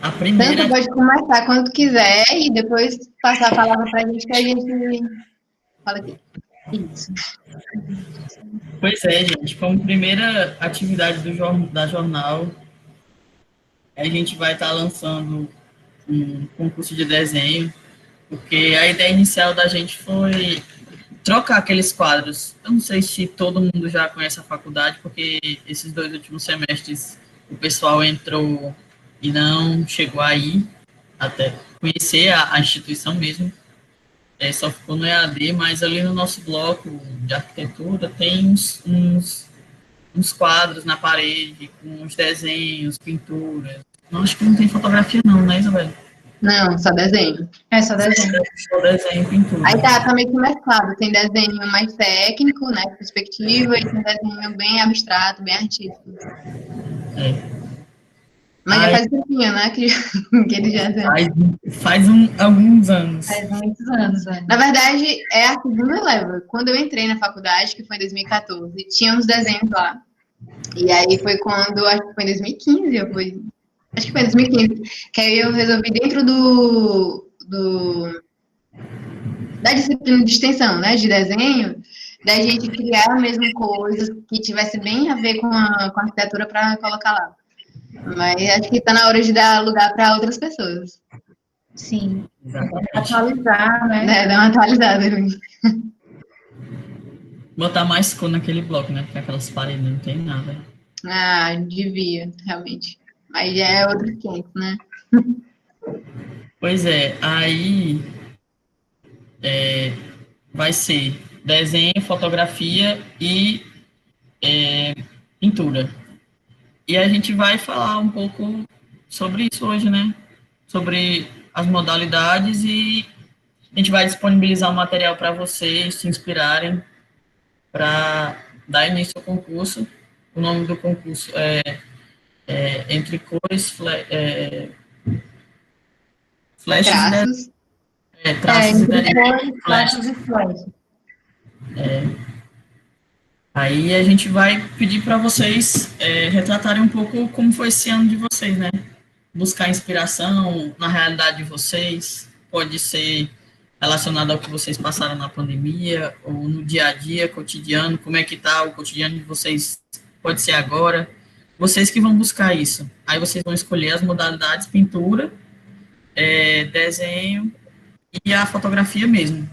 A primeira, Tanto pode começar quando quiser e depois passar a palavra para a gente que a gente fala aqui. Isso. pois é, gente, como primeira atividade da jornal, a gente vai estar lançando um concurso de desenho, porque a ideia inicial da gente foi trocar aqueles quadros. Eu não sei se todo mundo já conhece a faculdade, porque esses 2 últimos semestres o pessoal entrou e não chegou aí até conhecer a instituição mesmo. Só ficou no EAD, mas ali no nosso bloco de arquitetura tem uns quadros na parede com os desenhos, pinturas. Não, acho que não tem fotografia não, né, Isabel? Não, só desenho. É só desenho. Só desenho e pintura. Aí tá meio que mesclado. Tem desenho mais técnico, né? Perspectiva, e tem desenho bem abstrato, bem artístico. É. Mas já faz um tempinho, né? Que ele já Faz alguns anos. Faz muitos anos, velho. Na verdade, é a segunda leva. Quando eu entrei na faculdade, que foi em 2014, tinha uns desenhos lá. E aí foi quando, acho que foi em 2015, acho que foi em 2015, que aí eu resolvi dentro da disciplina de extensão, né, de desenho, da gente criar mesmo coisas que tivesse bem a ver com a arquitetura para colocar lá. Mas acho que está na hora de dar lugar para outras pessoas. Sim. Exatamente. Atualizar, né? Dar uma atualizada. Botar mais cor naquele bloco, né? Porque aquelas paredes não tem nada. Ah, devia, realmente. Mas já é outro 500, né? Pois é, aí vai ser desenho, fotografia e pintura. E a gente vai falar um pouco sobre isso hoje, né? Sobre as modalidades e a gente vai disponibilizar um material para vocês se inspirarem para dar início ao concurso. O nome do concurso é Entre Cores, Flashes e Traços. Traços e Entre cores, Flash. traços e flash. Aí a gente vai pedir para vocês retratarem um pouco como foi esse ano de vocês, né? Buscar inspiração na realidade de vocês, pode ser relacionado ao que vocês passaram na pandemia, ou no dia a dia, cotidiano, como é que está o cotidiano de vocês, pode ser agora. Vocês que vão buscar isso. Aí vocês vão escolher as modalidades, pintura, desenho e a fotografia mesmo.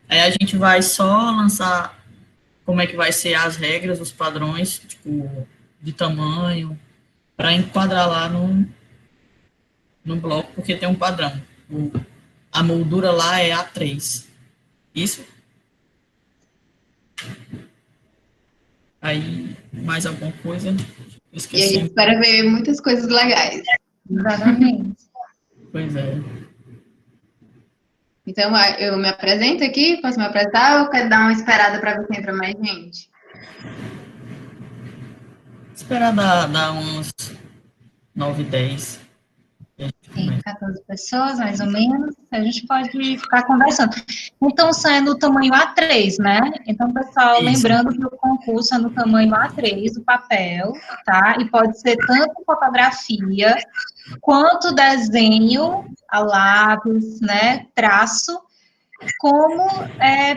Aí a gente vai só lançar como é que vai ser as regras, os padrões, tipo, de tamanho, para enquadrar lá no bloco, porque tem um padrão. A moldura lá é A3. Isso? Aí, mais alguma coisa? E a gente Esqueci. espera ver muitas coisas legais. Exatamente. Pois é. Então, eu me apresento aqui, posso me apresentar ou quero dar uma esperada para ver se entra mais gente? Esperar dar uns 9, 10. Tem 14 pessoas, mais ou menos, a gente pode ficar conversando. Então, isso é no tamanho A3, né? Então, pessoal, Isso. lembrando que o concurso é no tamanho A3, o papel, tá? E pode ser tanto fotografia, quanto desenho a lápis, né? Traço, como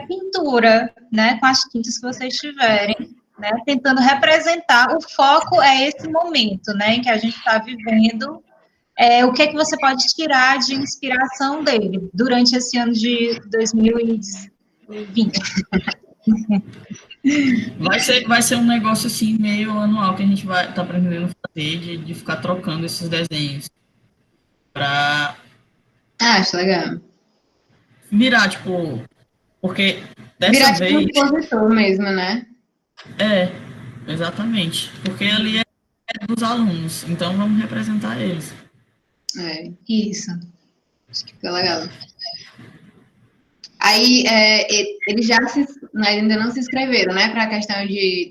pintura, né? Com as tintas que vocês tiverem, né? Tentando representar, o foco é esse momento, né? Em que a gente está vivendo. O que é que você pode tirar de inspiração dele durante esse ano de 2020? Vai ser um negócio assim, meio anual, que a gente vai estar aprendendo a fazer, de ficar trocando esses desenhos. Para Acho legal. virar, tipo, porque dessa Virar tipo um vez. expositor mesmo, né? Exatamente. Porque ali é dos alunos, então vamos representar eles. Isso. Acho que ficou legal. Aí, eles ainda não se inscreveram, né? Para a questão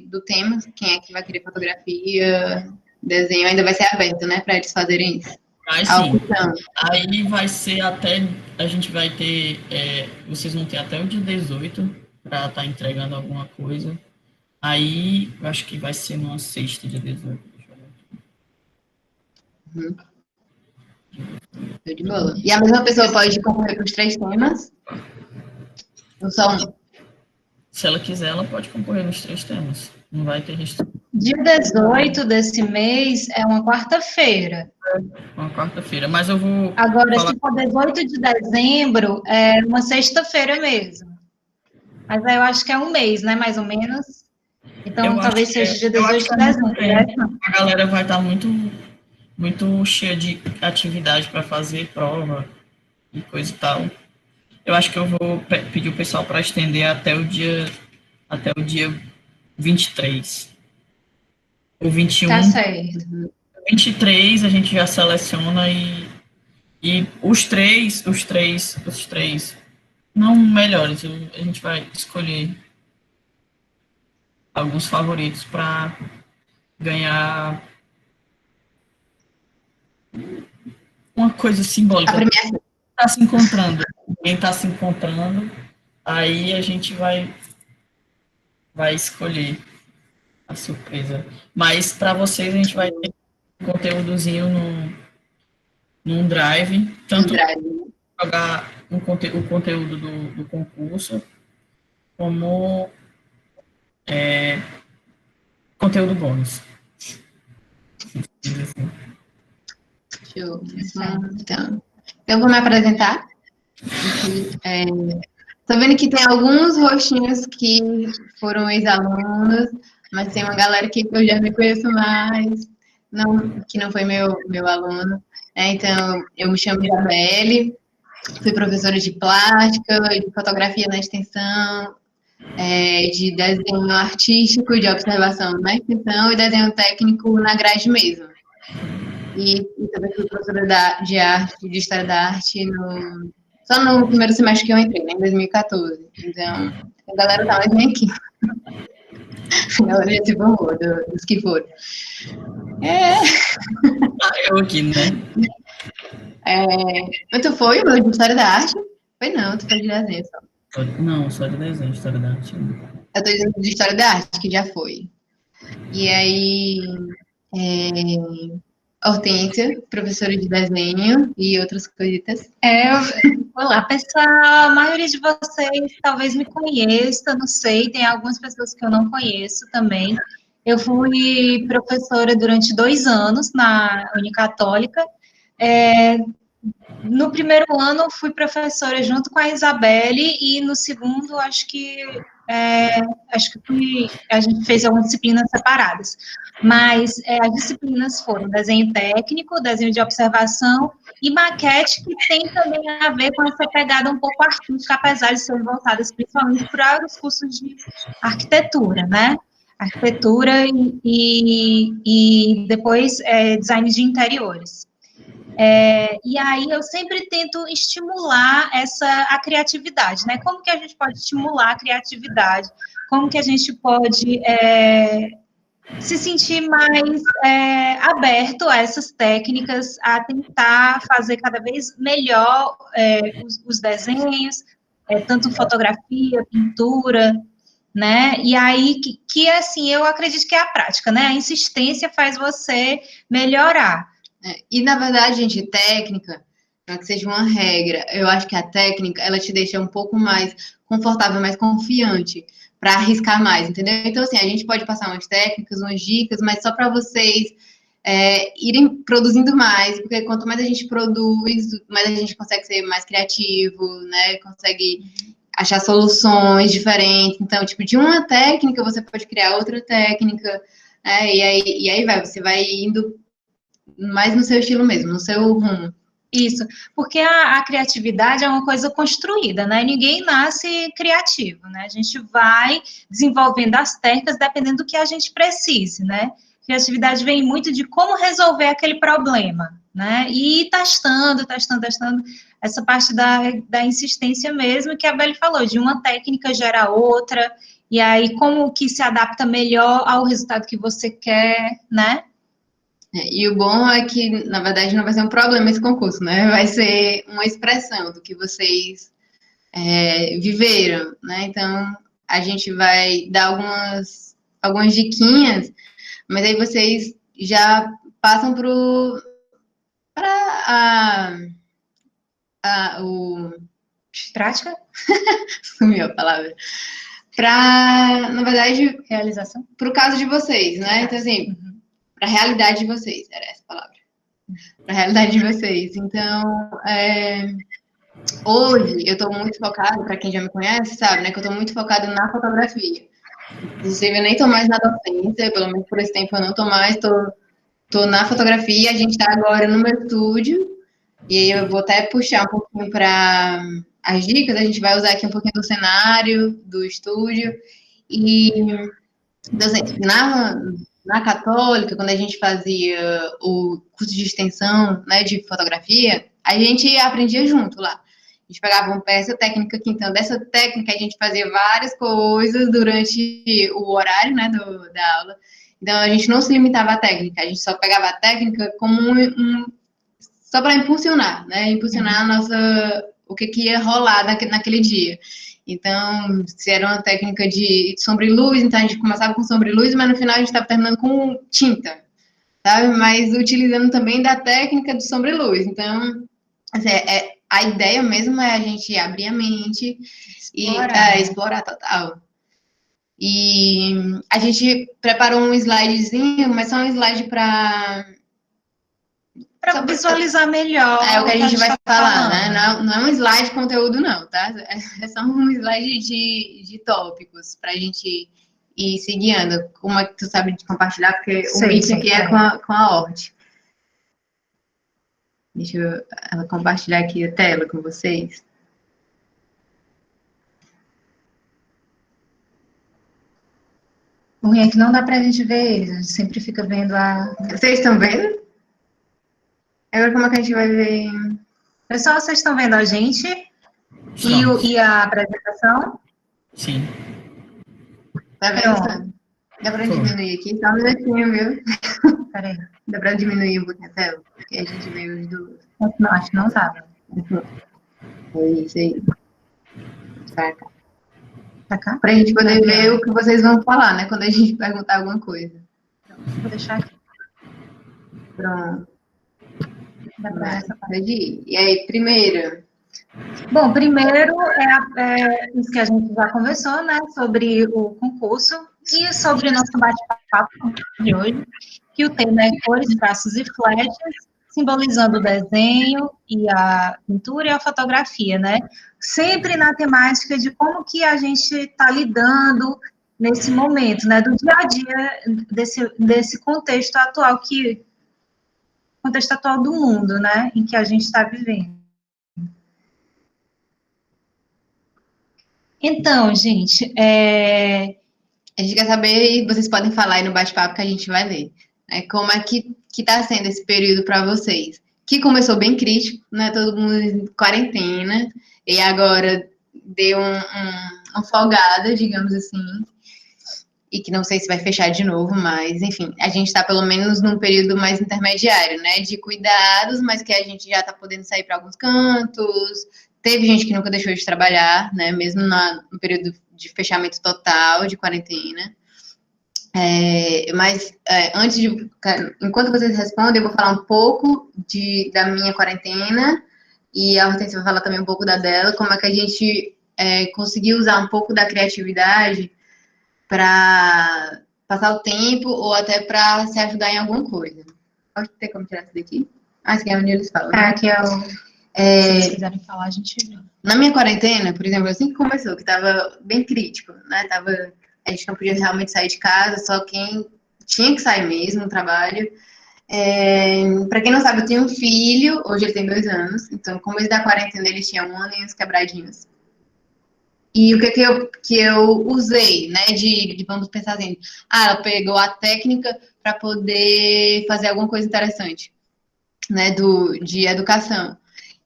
do tema, quem é que vai querer fotografia, desenho, ainda vai ser aberto, né? Para eles fazerem isso. Mas A sim, opção. aí vai ser até, a gente vai ter, vocês vão ter até o dia 18 para estar entregando alguma coisa. Aí, eu acho que vai ser numa sexta, dia 18. Deixa eu ver. Uhum. Show de bola. E a mesma pessoa pode concorrer para os 3 temas? Ou só um? Se ela quiser, ela pode concorrer nos 3 temas. Não vai ter restrição. Dia 18 desse mês é uma quarta-feira. Uma quarta-feira. Mas eu vou Agora, falar... se for 18 de dezembro, é uma sexta-feira mesmo. Mas aí eu acho que é um mês, né? Mais ou menos. Então, talvez seja dia 18 de dezembro, né? A galera vai estar muito, muito cheia de atividade para fazer prova e coisa e tal. Eu acho que eu vou pedir o pessoal para estender até o dia 23. O 21. Tá certo. 23 a gente já seleciona e os três não melhores, a gente vai escolher alguns favoritos para ganhar uma coisa simbólica. Tá se encontrando. Quem está se encontrando, aí a gente vai escolher a surpresa. Mas para vocês a gente vai ter um conteúdozinho num drive, tanto jogar o conteúdo do concurso, como conteúdo bônus. Show. Então, eu vou me apresentar. Tô vendo que tem alguns rostinhos que foram ex-alunos, mas tem uma galera que eu já me conheço mais, que não foi meu aluno. Então, eu me chamo Isabelle, fui professora de plástica, de fotografia na extensão, de desenho artístico, de observação na extensão e desenho técnico na grade mesmo. E também fui professora de arte, de história da arte, só no primeiro semestre que eu entrei, né, em 2014. Então, a galera tá mais bem aqui. A galera já se formou, dos que foram. Eu aqui, né? Mas tu foi o de história da arte? Foi não, tu foi de desenho só. Não, só de desenho, história da arte. Eu tô dizendo de história da arte, que já foi. E aí, Hortência, professora de desenho e outras coisitas. Olá, pessoal. A maioria de vocês talvez me conheça, não sei, tem algumas pessoas que eu não conheço também. Eu fui professora durante 2 anos na Unicatólica. No primeiro ano, fui professora junto com a Isabelle, e no segundo, acho que a gente fez algumas disciplinas separadas. Mas as disciplinas foram desenho técnico, desenho de observação e maquete, que tem também a ver com essa pegada um pouco artística, apesar de serem voltadas principalmente para os cursos de arquitetura, né? Arquitetura e depois design de interiores. E aí eu sempre tento estimular a criatividade, né? Como que a gente pode estimular a criatividade? Como que a gente pode se sentir mais aberto a essas técnicas, a tentar fazer cada vez melhor os desenhos, tanto fotografia, pintura, né? E aí que assim, eu acredito que é a prática, né? A insistência faz você melhorar. E, na verdade, gente, técnica, para que seja uma regra, eu acho que a técnica, ela te deixa um pouco mais confortável, mais confiante para arriscar mais, entendeu? Então, assim, a gente pode passar umas técnicas, umas dicas, mas só para vocês irem produzindo mais, porque quanto mais a gente produz, mais a gente consegue ser mais criativo, né? Consegue achar soluções diferentes. Então, tipo, de uma técnica, você pode criar outra técnica, e aí você vai indo mais no seu estilo mesmo, no seu rumo. Isso, porque a criatividade é uma coisa construída, né? Ninguém nasce criativo, né? A gente vai desenvolvendo as técnicas dependendo do que a gente precise, né? Criatividade vem muito de como resolver aquele problema, né? E testando, essa parte da insistência mesmo, que a Beli falou, de uma técnica gera outra, e aí como que se adapta melhor ao resultado que você quer, né? E o bom é que, na verdade, não vai ser um problema esse concurso, né? Vai ser uma expressão do que vocês viveram, né? Então, a gente vai dar algumas diquinhas, mas aí vocês já passam para o... Prática? Sumiu a palavra. Para, na verdade, Realização? para o caso de vocês, né? Então, assim, para a realidade de vocês, era essa a palavra. Para a realidade de vocês. Então, hoje eu estou muito focada, para quem já me conhece, sabe, né? Que eu estou muito focada na fotografia. Inclusive, eu nem estou mais na docência, pelo menos por esse tempo eu não estou mais, estou na fotografia. A gente está agora no meu estúdio, e aí eu vou até puxar um pouquinho para as dicas, a gente vai usar aqui um pouquinho do cenário, do estúdio, e então, assim, na Católica, quando a gente fazia o curso de extensão, né, de fotografia, a gente aprendia junto lá. A gente pegava uma peça técnica aqui, então dessa técnica a gente fazia várias coisas durante o horário, né, da aula. Então a gente não se limitava à técnica, a gente só pegava a técnica como só para impulsionar, né, impulsionar o que ia rolar naquele dia. Então, se era uma técnica de sombra e luz, então a gente começava com sombra e luz, mas no final a gente estava terminando com tinta, sabe? Mas utilizando também da técnica de sombra e luz. Então, assim, a ideia mesmo é a gente abrir a mente e explorar total. E a gente preparou um slidezinho, mas só um slide para visualizar melhor. É o que a gente vai falar, né? Não é um slide de conteúdo, não, tá? É só um slide de tópicos para a gente ir se guiando. Como é que tu sabe de compartilhar? Porque o Meet aqui é com a Hort. Deixa eu compartilhar aqui a tela com vocês. O ruim é que não dá pra gente ver eles, a gente sempre fica vendo Vocês estão vendo? Agora como é que a gente vai ver? Pessoal, vocês estão vendo a gente? E a apresentação? Sim. Tá vendo? Dá pra diminuir aqui? Só um minutinho, viu? Peraí. Dá pra diminuir um pouquinho a tela? Porque a gente vê os dois. Não, acho que não dá. É isso aí. Pra cá. Pra cá? Pra gente poder ver o que vocês vão falar, né? Quando a gente perguntar alguma coisa. Vou deixar aqui. Pronto. Dá pra essa parte. E aí, primeiro? Bom, primeiro é isso que a gente já conversou, né? Sobre o concurso e sobre o nosso bate-papo de hoje, que o tema é cores, traços e flechas, simbolizando o desenho e a pintura e a fotografia, né? Sempre na temática de como que a gente está lidando nesse momento, né? Do dia a dia desse contexto atual do mundo, né? Em que a gente está vivendo. Então, gente, a gente quer saber, e vocês podem falar aí no bate-papo que a gente vai ler, né? Como é que está sendo esse período para vocês? Que começou bem crítico, né? Todo mundo em quarentena, e agora deu uma folgada, digamos assim, e que não sei se vai fechar de novo, mas, enfim, a gente está pelo menos num período mais intermediário, né? De cuidados, mas que a gente já está podendo sair para alguns cantos. Teve gente que nunca deixou de trabalhar, né? Mesmo no período de fechamento total, de quarentena. Mas enquanto vocês respondem, eu vou falar um pouco da minha quarentena e a Hortência vai falar também um pouco da dela, como é que a gente conseguiu usar um pouco da criatividade para passar o tempo ou até para se ajudar em alguma coisa. Pode ter como tirar isso daqui? Esse aqui é onde eles falam. Aqui é o... Se vocês quiserem falar, a gente vê. Na minha quarentena, por exemplo, assim que começou, que estava bem crítico, né? A gente não podia realmente sair de casa, só quem tinha que sair mesmo no trabalho. Para quem não sabe, eu tenho um filho, hoje ele tem 2 anos, então no começo da quarentena ele tinha 1 ano e uns quebradinhos. E o que eu usei, né, vamos pensar assim, ela pegou a técnica para poder fazer alguma coisa interessante, né, de educação.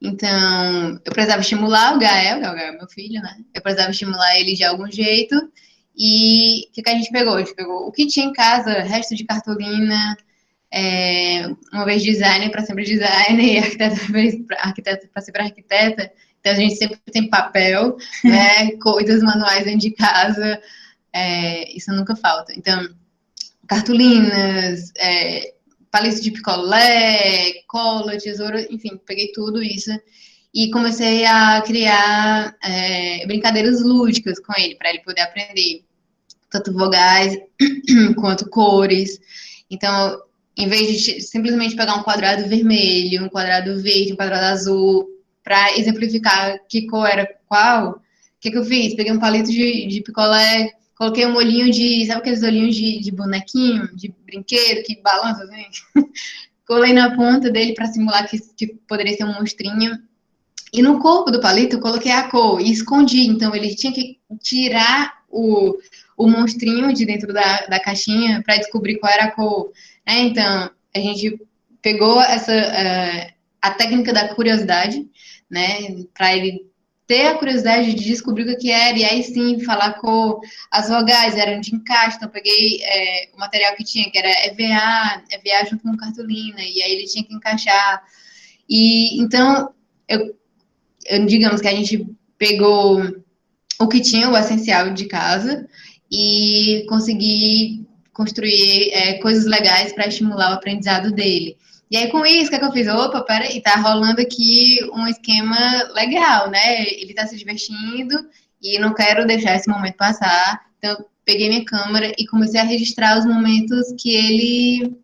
Então, eu precisava estimular o Gael é meu filho, né? Eu precisava estimular ele de algum jeito. E o que a gente pegou? A gente pegou o que tinha em casa, resto de cartolina, uma vez designer para sempre designer, e arquiteta para sempre arquiteta. Então, a gente sempre tem papel, né? Coisas manuais dentro de casa. Isso nunca falta. Então, cartolinas, palito de picolé, cola, tesoura, enfim, peguei tudo isso e comecei a criar brincadeiras lúdicas com ele, para ele poder aprender tanto vogais quanto cores. Então, em vez de simplesmente pegar um quadrado vermelho, um quadrado verde, um quadrado azul, para exemplificar que cor era qual, o que eu fiz? Peguei um palito de picolé, coloquei um olhinho sabe aqueles olhinhos de bonequinho, de brinquedo, que balança assim? Colei na ponta dele para simular que poderia ser um monstrinho. E no corpo do palito eu coloquei a cor e escondi. Então ele tinha que tirar o monstrinho de dentro da caixinha para descobrir qual era a cor. Então a gente pegou a técnica da curiosidade, né? Para ele ter a curiosidade de descobrir o que era, e aí sim falar a cor. As vogais eram de encaixe, então eu peguei o material que tinha, que era EVA junto com cartolina, e aí ele tinha que encaixar. E então digamos que a gente pegou o que tinha, o essencial de casa, e consegui construir coisas legais para estimular o aprendizado dele. E aí, com isso, o que eu fiz? Opa, peraí, tá rolando aqui um esquema legal, né? Ele tá se divertindo e não quero deixar esse momento passar. Então, peguei minha câmera e comecei a registrar os momentos que ele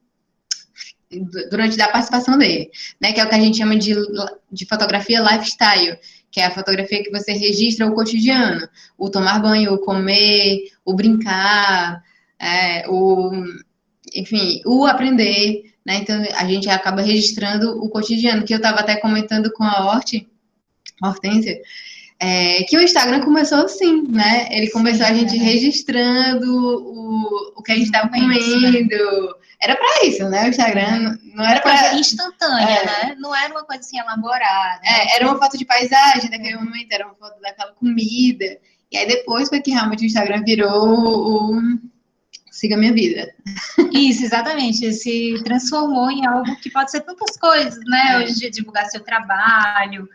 durante a participação dele, né? Que é o que a gente chama de fotografia lifestyle, que é a fotografia que você registra o cotidiano, o tomar banho, o comer, o brincar, enfim, o aprender, né? Então a gente acaba registrando o cotidiano, que eu estava até comentando com a Hortência, que o Instagram começou assim, né? Ele começou a gente registrando o que a gente estava comendo. Era para isso, né? O Instagram não era coisa instantânea, né? Não era uma coisa assim elaborada. Era uma foto de paisagem daquele momento, era uma foto daquela comida. E aí depois foi que realmente o Instagram virou o Siga Minha Vida. Isso, exatamente. Se transformou em algo que pode ser tantas coisas, né? Hoje em dia, divulgar seu trabalho,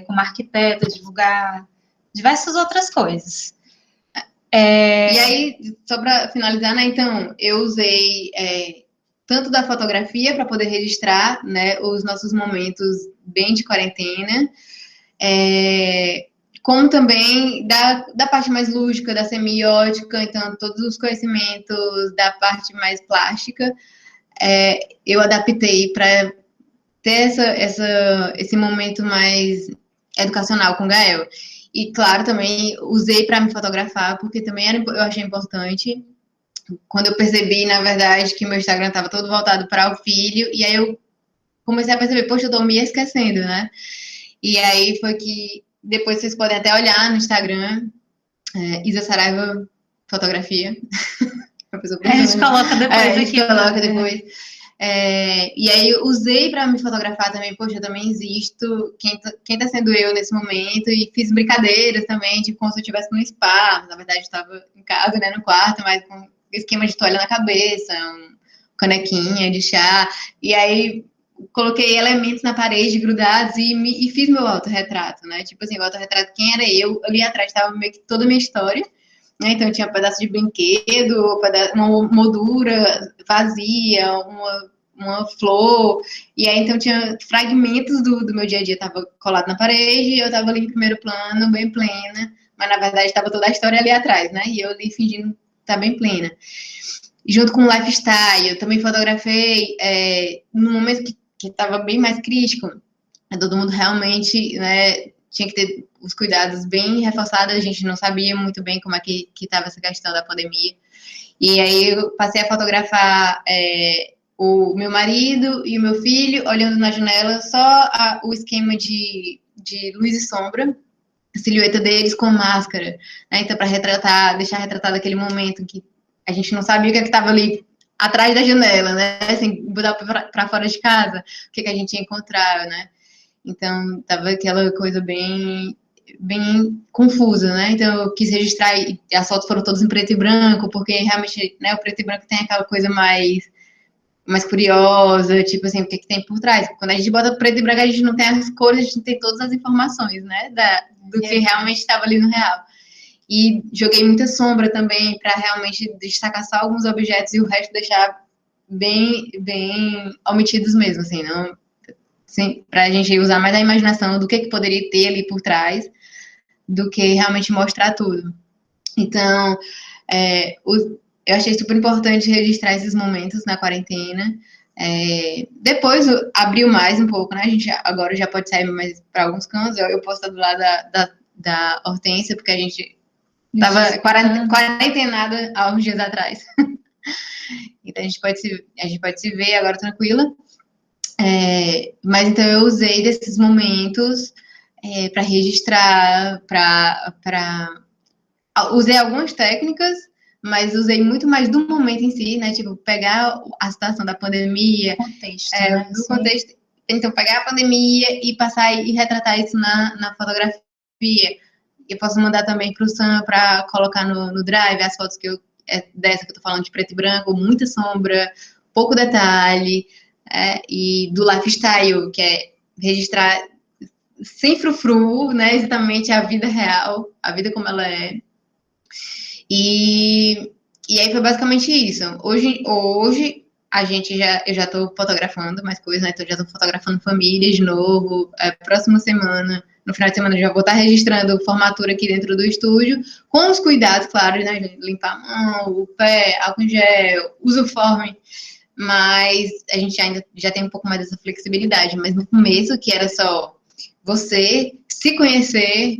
como arquiteta, divulgar diversas outras coisas. E aí, só para finalizar, né? Então, eu usei tanto da fotografia para poder registrar, né, os nossos momentos bem de quarentena, como também da parte mais lúdica, da semiótica, então todos os conhecimentos da parte mais plástica, eu adaptei para ter esse momento mais educacional com o Gael. E, claro, também usei para me fotografar, porque também eu achei importante. Quando eu percebi, na verdade, que meu Instagram estava todo voltado para o filho, e aí eu comecei a perceber, poxa, eu tô me esquecendo, né? E aí foi que, depois vocês podem até olhar no Instagram, Isa Saraiva Fotografia. A gente coloca depois aqui. A gente coloca depois. E aí eu usei para me fotografar também, poxa, eu também existo, quem tá sendo eu nesse momento, e fiz brincadeiras também, tipo, como se eu estivesse no spa, na verdade eu estava em casa, né, no quarto, mas com esquema de toalha na cabeça, canequinha de chá, e aí coloquei elementos na parede grudados e fiz meu autorretrato, né, tipo assim, o autorretrato, quem era eu, ali atrás estava meio que toda a minha história, né, então tinha um pedaço de brinquedo, uma moldura vazia, uma flor, e aí então tinha fragmentos do meu dia a dia, tava colado na parede, e eu tava ali em primeiro plano, bem plena, mas na verdade estava toda a história ali atrás, né, e eu ali fingindo estar bem plena. Junto com o lifestyle, eu também fotografei num momento que estava bem mais crítico, todo mundo realmente, né, tinha que ter os cuidados bem reforçados, a gente não sabia muito bem como é que estava essa questão da pandemia, e aí eu passei a fotografar o meu marido e o meu filho olhando na janela, só o esquema de luz e sombra, a silhueta deles com máscara, né? Então para deixar retratado aquele momento em que a gente não sabia o que estava ali atrás da janela, né? Assim, botar para fora de casa, o que a gente ia encontrar, né? Então tava aquela coisa bem confusa, né? Então eu quis registrar, e as fotos foram todas em preto e branco, porque realmente, né, o preto e branco tem aquela coisa mais curiosa, tipo assim, o que tem por trás. Quando a gente bota preto e branco, a gente não tem as cores, a gente não tem todas as informações, né, do que realmente estava ali no real. E joguei muita sombra também, para realmente destacar só alguns objetos e o resto deixar bem omitidos mesmo, assim, não para a gente usar mais a imaginação do que poderia ter ali por trás, do que realmente mostrar tudo. Então, eu achei super importante registrar esses momentos na quarentena. Depois abriu mais um pouco, né? A gente agora já pode sair mais para alguns cantos. Eu posso estar do lado da Hortência, porque a gente estava quarentenada há uns dias atrás. Então a gente pode se ver agora tranquila. Mas então eu usei desses momentos para registrar, usei algumas técnicas, mas usei muito mais do momento em si, né? Tipo, pegar a situação da pandemia, do contexto. Então, pegar a pandemia e passar e retratar isso na fotografia. Eu posso mandar também para o Sam para colocar no Drive as fotos dessa que eu tô falando de preto e branco, muita sombra, pouco detalhe, e do lifestyle, que é registrar sem frufru, né? Exatamente a vida real, a vida como ela é. E aí foi basicamente isso. Hoje eu já estou fotografando mais coisas, né? Então já estou fotografando família de novo. Próxima semana, no final de semana, eu já vou estar registrando formatura aqui dentro do estúdio, com os cuidados, claro, né? Limpar a mão, o pé, álcool em gel, uso forme. Mas a gente ainda já tem um pouco mais dessa flexibilidade. Mas no começo, que era só você se conhecer,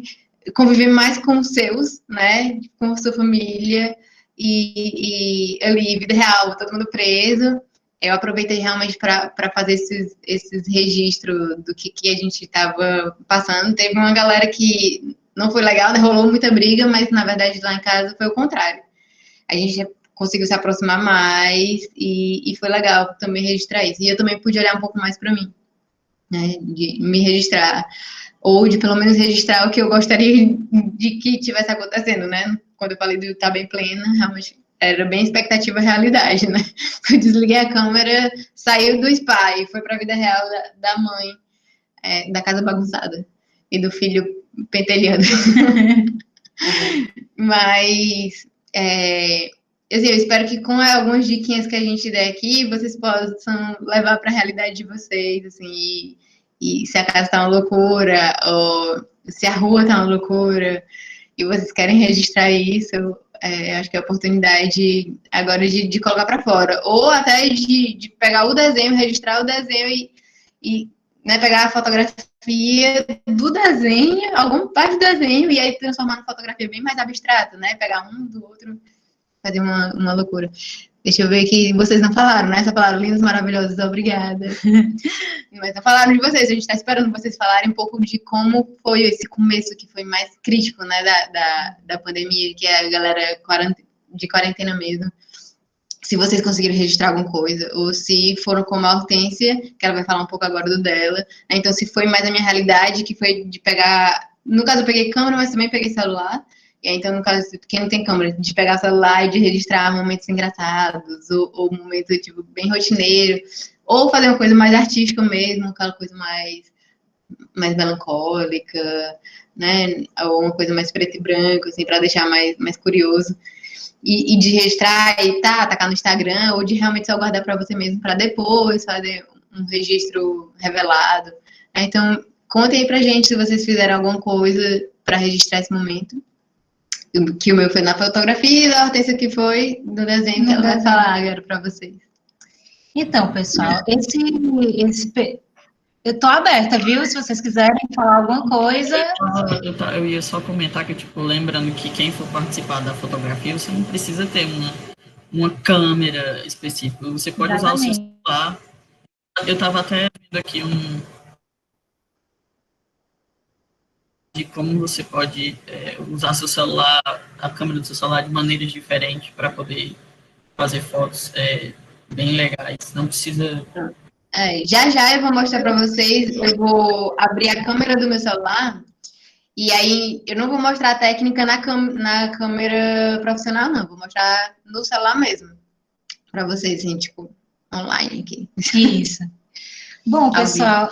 conviver mais com os seus, né? Com a sua família e ali, vida real, todo mundo preso. Eu aproveitei realmente para fazer esses registros do que a gente estava passando. Teve uma galera que não foi legal, né? Rolou muita briga, mas na verdade lá em casa foi o contrário. A gente conseguiu se aproximar mais e foi legal também registrar isso. E eu também pude olhar um pouco mais para mim, né? De me registrar, ou de pelo menos registrar o que eu gostaria de que tivesse acontecendo, né? Quando eu falei de estar bem plena, realmente era bem expectativa realidade, né? Eu desliguei a câmera, saiu do spa e foi para a vida real da mãe, da casa bagunçada e do filho pentelhando. Mas assim, eu espero que com algumas diquinhas que a gente der aqui, vocês possam levar para a realidade de vocês, assim, e se a casa tá uma loucura, ou se a rua tá uma loucura, e vocês querem registrar isso, acho que é a oportunidade agora de colocar para fora. Ou até de pegar o desenho, registrar o desenho e né, pegar a fotografia do desenho, alguma parte do desenho, e aí transformar numa fotografia bem mais abstrata, né? Pegar um do outro, fazer uma loucura. Deixa eu ver que vocês não falaram, né? Essa palavra lindos, maravilhosos, obrigada. Mas não falaram de vocês, a gente está esperando vocês falarem um pouco de como foi esse começo que foi mais crítico, né, da pandemia, que é a galera de quarentena mesmo. Se vocês conseguiram registrar alguma coisa, ou se foram como a Hortência, que ela vai falar um pouco agora do dela, né? Então se foi mais a minha realidade, que foi de pegar, no caso eu peguei câmera, mas também peguei celular. E aí, então, no caso, quem não tem câmera, de pegar o celular e de registrar momentos engraçados, ou momentos, tipo, bem rotineiro, ou fazer uma coisa mais artística mesmo, aquela coisa mais melancólica, né, ou uma coisa mais preto e branco, assim, para deixar mais curioso, e de registrar e tacar no Instagram, ou de realmente só guardar para você mesmo, para depois fazer um registro revelado. Então, contem aí pra gente se vocês fizeram alguma coisa para registrar esse momento. Que o meu foi na fotografia e a Hortência que foi no desenho, que ela vai falar agora para vocês. Então, pessoal, eu tô aberta, viu? Se vocês quiserem falar alguma coisa. Eu ia só comentar que, tipo, lembrando que quem for participar da fotografia, você não precisa ter uma câmera específica. Você pode usar o seu celular. Eu tava até vendo aqui de como você pode usar seu celular, a câmera do seu celular de maneiras diferentes para poder fazer fotos bem legais. Não precisa... Já eu vou mostrar para vocês, eu vou abrir a câmera do meu celular, e aí eu não vou mostrar a técnica na câmera profissional, não, vou mostrar no celular mesmo, para vocês, assim, tipo, online aqui. Isso. Bom, pessoal,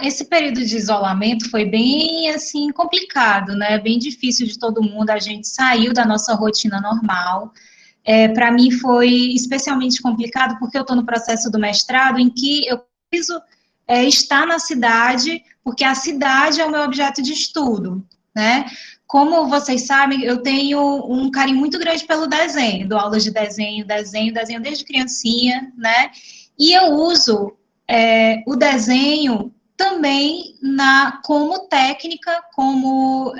esse período de isolamento foi bem, assim, complicado, né? Bem difícil de todo mundo, a gente saiu da nossa rotina normal. Para mim foi especialmente complicado porque eu estou no processo do mestrado em que eu preciso estar na cidade, porque a cidade é o meu objeto de estudo, né? Como vocês sabem, eu tenho um carinho muito grande pelo desenho, dou aulas de desenho desde criancinha, né? E eu uso o desenho também como técnica, como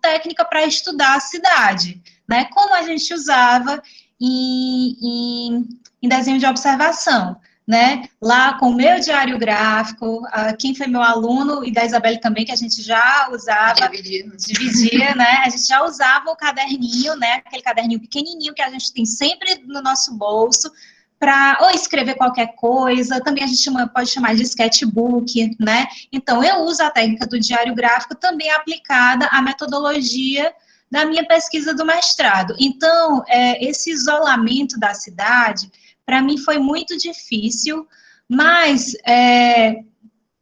técnica para estudar a cidade, né? Como a gente usava em desenho de observação, né? Lá com o meu diário gráfico, quem foi meu aluno, e da Isabelle também, que a gente já usava, dividia, né? A gente já usava o caderninho, né? Aquele caderninho pequenininho que a gente tem sempre no nosso bolso, para ou escrever qualquer coisa, também a gente pode chamar de sketchbook, né? Então, eu uso a técnica do diário gráfico também aplicada à metodologia da minha pesquisa do mestrado. Então, esse isolamento da cidade, para mim foi muito difícil, mas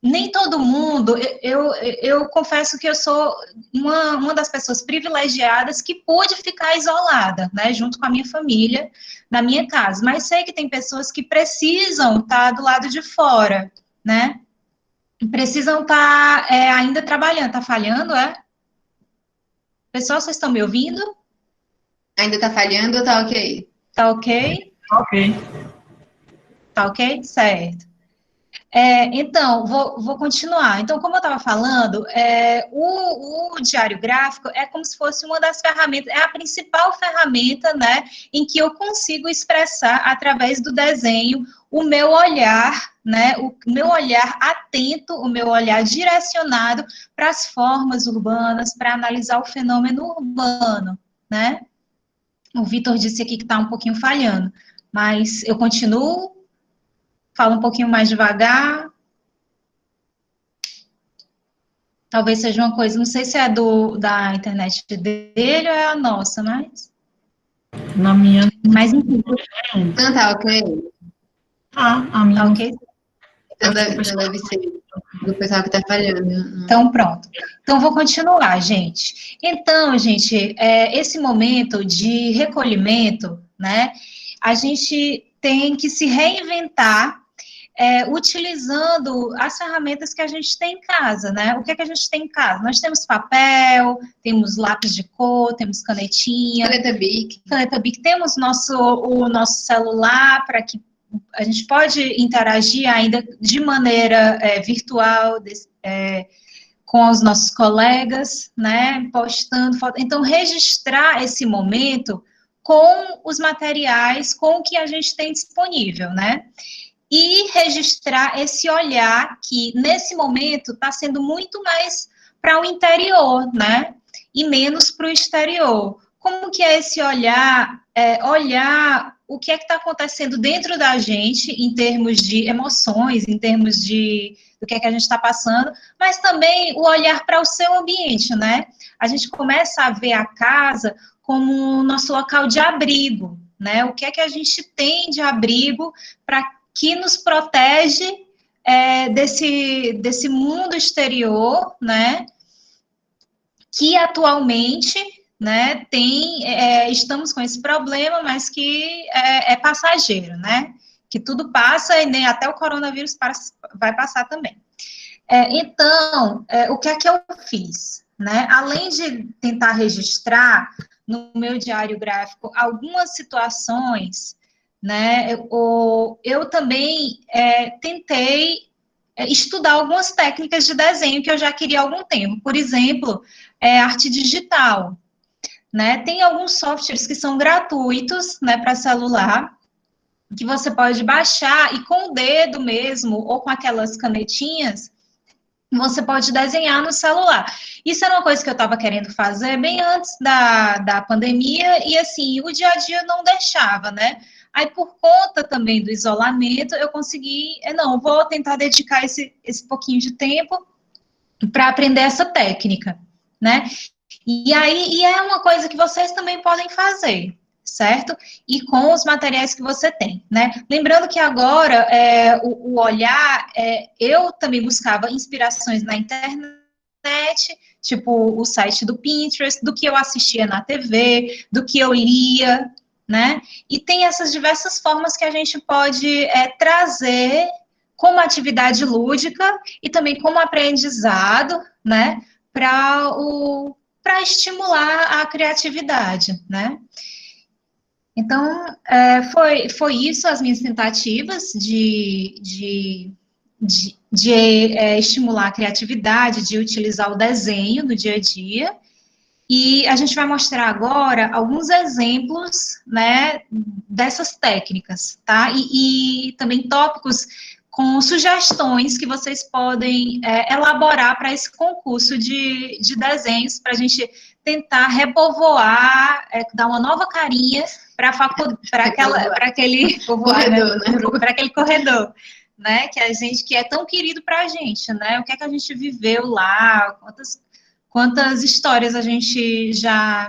nem todo mundo, eu confesso que eu sou uma das pessoas privilegiadas que pude ficar isolada, né, junto com a minha família, na minha casa, mas sei que tem pessoas que precisam estar do lado de fora, né, precisam estar ainda trabalhando. Tá falhando, Pessoal, vocês estão me ouvindo? Ainda tá falhando ou tá ok? Tá ok? Ok. Tá ok? Certo. Então, vou continuar. Então, como eu estava falando, o diário gráfico é como se fosse uma das ferramentas, é a principal ferramenta, né, em que eu consigo expressar, através do desenho, o meu olhar, né, o meu olhar atento, o meu olhar direcionado para as formas urbanas, para analisar o fenômeno urbano, né? O Vitor disse aqui que está um pouquinho falhando, mas eu continuo. Fala um pouquinho mais devagar. Talvez seja uma coisa, não sei se é da internet dele ou é a nossa, mas... Na minha. Mas, enfim. Então tá ok? A minha. Tá ok? Então deve ser do pessoal que tá falhando. Então, pronto. Então, vou continuar, gente. Então, gente, esse momento de recolhimento, né, a gente tem que se reinventar utilizando as ferramentas que a gente tem em casa, né? O que é que a gente tem em casa? Nós temos papel, temos lápis de cor, temos canetinha. Caneta Bic. Caneta Bic. Temos o nosso celular para que a gente pode interagir ainda de maneira virtual, com os nossos colegas, né? Postando foto. Então, registrar esse momento com os materiais, com o que a gente tem disponível, né? E registrar esse olhar que, nesse momento, está sendo muito mais para o interior, né? E menos para o exterior. Como que é esse olhar? Olhar o que é que está acontecendo dentro da gente, em termos de emoções, em termos do que é que a gente está passando, mas também o olhar para o seu ambiente, né? A gente começa a ver a casa como o nosso local de abrigo, né? O que é que a gente tem de abrigo para que nos protege desse mundo exterior, né, que atualmente, né, estamos com esse problema, mas que é passageiro, né, que tudo passa e nem até o coronavírus vai passar também. Então, o que é que eu fiz? Né? Além de tentar registrar no meu diário gráfico algumas situações, né, eu também tentei estudar algumas técnicas de desenho que eu já queria há algum tempo. Por exemplo, arte digital. Né? Tem alguns softwares que são gratuitos, né, para celular, que você pode baixar e com o dedo mesmo, ou com aquelas canetinhas, você pode desenhar no celular. Isso era uma coisa que eu estava querendo fazer bem antes da pandemia, e assim, o dia a dia não deixava, né? Aí, por conta também do isolamento, eu consegui, vou tentar dedicar esse pouquinho de tempo para aprender essa técnica, né? E aí, é uma coisa que vocês também podem fazer, certo? E com os materiais que você tem, né? Lembrando que agora, o olhar, eu também buscava inspirações na internet, tipo o site do Pinterest, do que eu assistia na TV, do que eu lia, né? E tem essas diversas formas que a gente pode trazer como atividade lúdica e também como aprendizado, né, para estimular a criatividade, né? Então, foi isso as minhas tentativas de estimular a criatividade, de utilizar o desenho no dia a dia. E a gente vai mostrar agora alguns exemplos, né, dessas técnicas, tá? E também tópicos com sugestões que vocês podem elaborar para esse concurso de desenhos, para a gente tentar repovoar, dar uma nova carinha para aquele corredor, né? Para aquele corredor, né? Que é tão querido para a gente, né? O que é que a gente viveu lá? Quantas histórias a gente já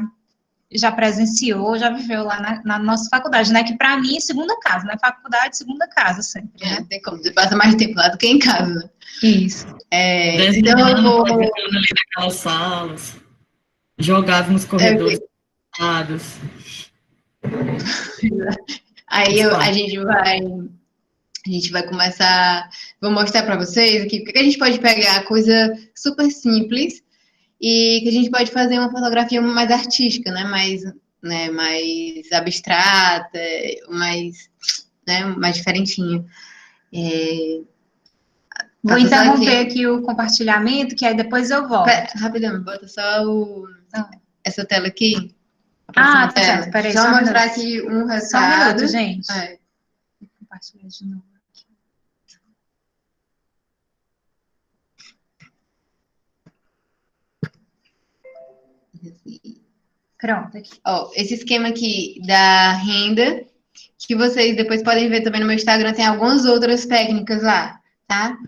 presenciou, já viveu lá na nossa faculdade, né? Que para mim é segunda casa, né? Faculdade, segunda casa sempre, né? Tem como, você passa mais tempo lá do que em casa. Isso. Então eu vou... ali naquelas salas, jogava nos corredores lados. Aí a gente vai começar, vou mostrar para vocês aqui, porque a gente pode pegar coisa super simples e que a gente pode fazer uma fotografia mais artística, né, mais abstrata, mais diferentinha. Vou interromper aqui o compartilhamento, que aí depois eu volto. Rapidão, bota só essa tela aqui. Tá certo, peraí. Só mostrar aqui um recado. Só um minuto, gente. Vou compartilhar de novo. Pronto, aqui. Esse esquema aqui da renda, que vocês depois podem ver também no meu Instagram, tem algumas outras técnicas lá, tá?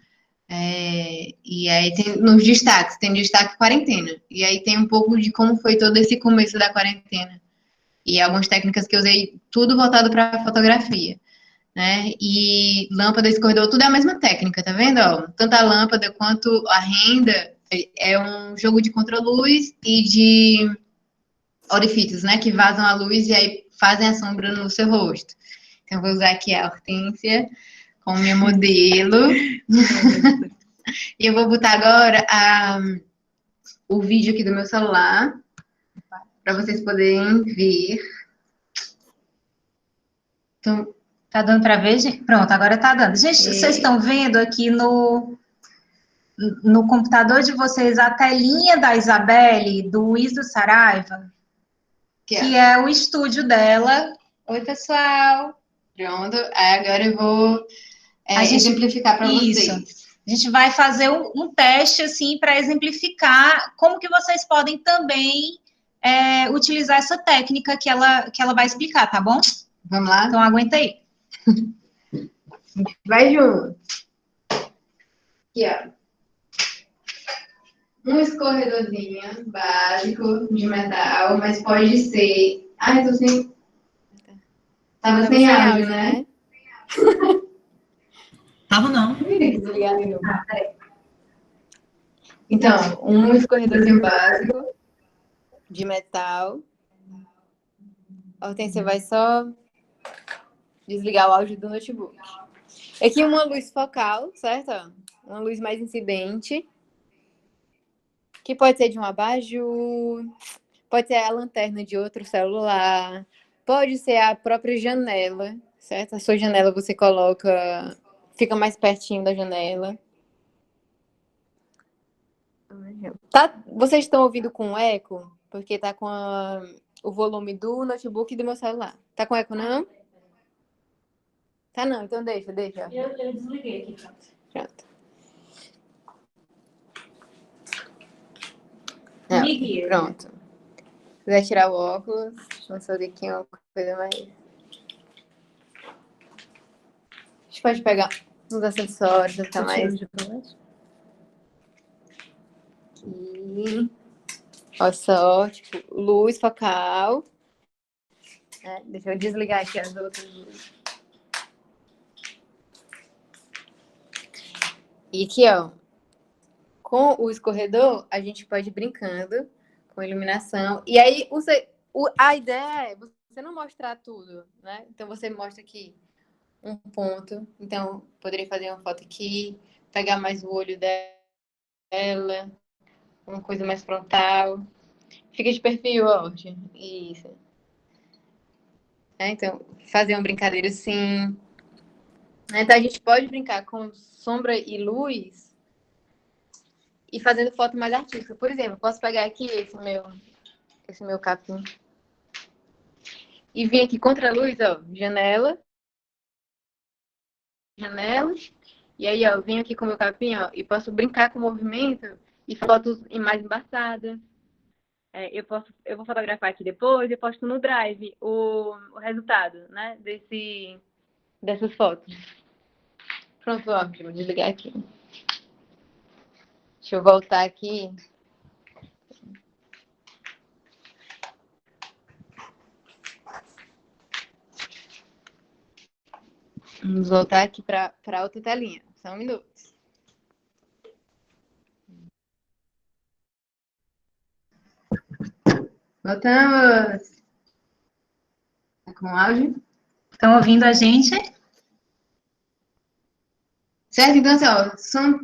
E aí tem nos destaques, tem destaque quarentena. E aí tem um pouco de como foi todo esse começo da quarentena. E algumas técnicas que eu usei, tudo voltado para fotografia, né? E lâmpada, esse corredor, tudo é a mesma técnica, tá vendo? Tanto a lâmpada quanto a renda é um jogo de contraluz e de orifícios, né? Que vazam a luz e aí fazem a sombra no seu rosto. Então, eu vou usar aqui a Hortência como minha modelo. E eu vou botar agora o vídeo aqui do meu celular para vocês poderem ver. Então, tá dando para ver, gente? Pronto, agora tá dando. Gente, vocês estão vendo aqui no computador de vocês a telinha da Isabelle, do Luiz do Saraiva, que é o estúdio dela. Oi, pessoal. Pronto, agora eu vou exemplificar para vocês. A gente vai fazer um teste, assim, para exemplificar como que vocês podem também utilizar essa técnica que ela vai explicar, tá bom? Vamos lá? Então, aguenta aí. Vai junto. Aqui, um escorredorzinho básico de metal, mas pode ser... Ai, tô sem... Tava sem áudio, né? Tava não. Então, um escorredorzinho básico de metal. Hortência vai só desligar o áudio do notebook. Aqui uma luz focal, certo? Uma luz mais incidente. Que pode ser de um abajur, pode ser a lanterna de outro celular, pode ser a própria janela, certo? A sua janela você coloca, fica mais pertinho da janela. Tá, vocês estão ouvindo com eco? Porque tá com o volume do notebook e do meu celular. Tá com eco, não? Tá não, então deixa. Eu desliguei aqui, Pronto. Pronto. Se quiser tirar o óculos, vamos fazer aqui uma coisa mais... A gente pode pegar uns acessórios, ficar mais... Aqui. Olha só, tipo, luz focal. Deixa eu desligar aqui as outras luzes. E aqui, com o escorredor, a gente pode ir brincando com iluminação. E aí, a ideia é você não mostrar tudo, né? Então, você mostra aqui um ponto. Então, poderia fazer uma foto aqui, pegar mais o olho dela, uma coisa mais frontal. Fica de perfil, ó. Isso. Então, fazer uma brincadeira assim. Então, a gente pode brincar com sombra e luz e fazendo foto mais artística. Por exemplo, posso pegar aqui esse meu capim e vir aqui contra a luz, ó, janela. E aí, ó, eu venho aqui com o meu capim, ó, e posso brincar com o movimento e fotos mais embaçadas. Eu vou fotografar aqui depois e posto no Drive o resultado, né, dessas fotos. Pronto, ó, vou desligar aqui. Deixa eu voltar aqui. Vamos voltar aqui para outra telinha. Só um minuto. Voltamos. Tá com áudio? Estão ouvindo a gente? Certo? Então, assim, ó,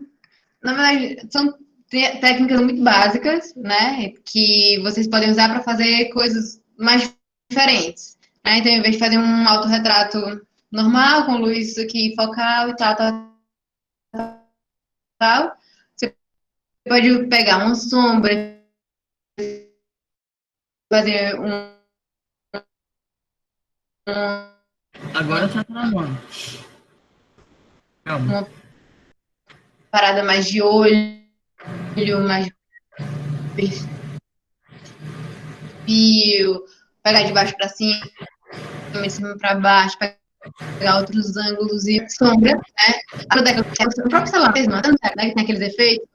na verdade, são técnicas muito básicas, né? Que vocês podem usar para fazer coisas mais diferentes. Né? Então, em vez de fazer um autorretrato normal, com luz aqui focal e tal, você pode pegar uma sombra, fazer Agora tá travando. Calma. uma parada mais de olho, mais perfil, pegar de baixo para cima, de cima para baixo, pegar outros ângulos e sombra, né? O próprio celular mesmo, né? Que tem aqueles efeitos,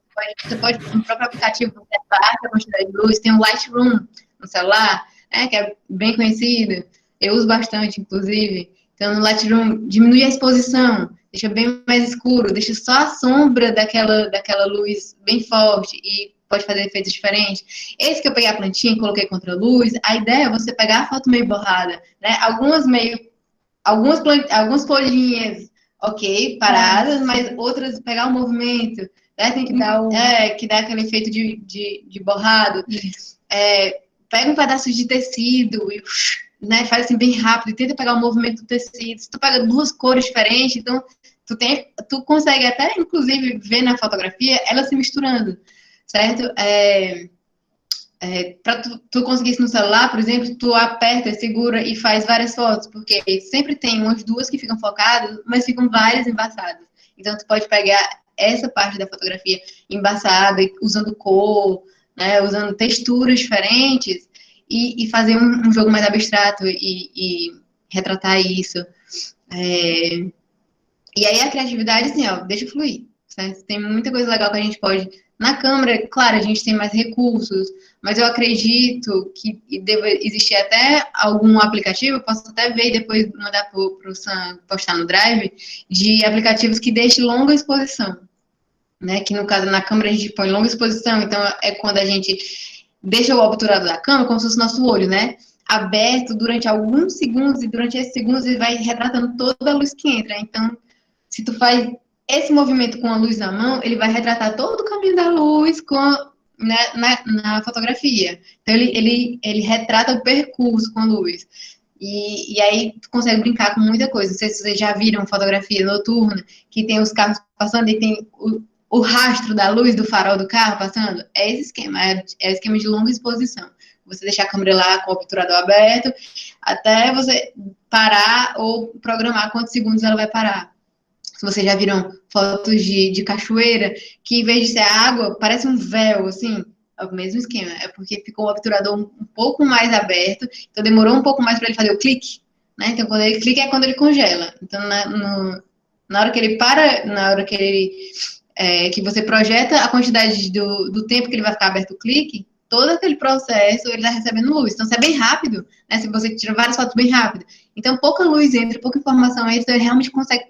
você pode, no próprio aplicativo, você baixa a quantidade de luz, tem o Lightroom no celular, né? Que é bem conhecido, eu uso bastante, inclusive. Então, no Lightroom, diminui a exposição, deixa bem mais escuro, deixa só a sombra daquela luz bem forte e pode fazer efeitos diferentes. Esse que eu peguei a plantinha e coloquei contra a luz, a ideia é você pegar a foto meio borrada, né? Algumas folhinhas, ok, paradas, mas outras pegar o movimento, né? Tem que dar aquele efeito de borrado. Pega um pedaço de tecido e, né, faz assim bem rápido e tenta pegar o movimento do tecido. Se tu pega duas cores diferentes, então tu consegue até, inclusive, ver na fotografia ela se misturando, certo? Para tu conseguir isso no celular, por exemplo, tu aperta, segura e faz várias fotos, porque sempre tem umas duas que ficam focadas, mas ficam várias embaçadas. Então, tu pode pegar essa parte da fotografia embaçada, usando cor, né, usando texturas diferentes, e fazer um jogo mais abstrato e retratar isso. E aí a criatividade, assim, ó, deixa fluir. Certo? Tem muita coisa legal que a gente pode. Na câmera, claro, a gente tem mais recursos, mas eu acredito que deva existir até algum aplicativo, eu posso até ver e depois mandar para o Sam postar no Drive, de aplicativos que deixem longa exposição. Né? Que no caso, na câmera a gente põe longa exposição, então é quando a gente deixa o obturador da câmera como se fosse nosso olho, né? Aberto durante alguns segundos, e durante esses segundos ele vai retratando toda a luz que entra. Então, se tu faz esse movimento com a luz na mão, ele vai retratar todo o caminho da luz né, na fotografia. Então, ele retrata o percurso com a luz. E aí, tu consegue brincar com muita coisa. Não sei se vocês já viram fotografia noturna, que tem os carros passando e tem o rastro da luz do farol do carro passando. É esse esquema, é o esquema de longa exposição. Você deixar a câmera lá com o obturador aberto, até você parar ou programar quantos segundos ela vai parar. Se vocês já viram fotos de cachoeira, que em vez de ser água, parece um véu, assim, é o mesmo esquema. É porque ficou o obturador um pouco mais aberto, então demorou um pouco mais para ele fazer o clique, né? Então, quando ele clica é quando ele congela. Então, na hora que ele para, na hora que ele que você projeta a quantidade do tempo que ele vai ficar aberto o clique, todo aquele processo ele está recebendo luz. Então, se é bem rápido, né? Se você tira várias fotos bem rápido, então pouca luz entra, pouca informação entra, então ele realmente consegue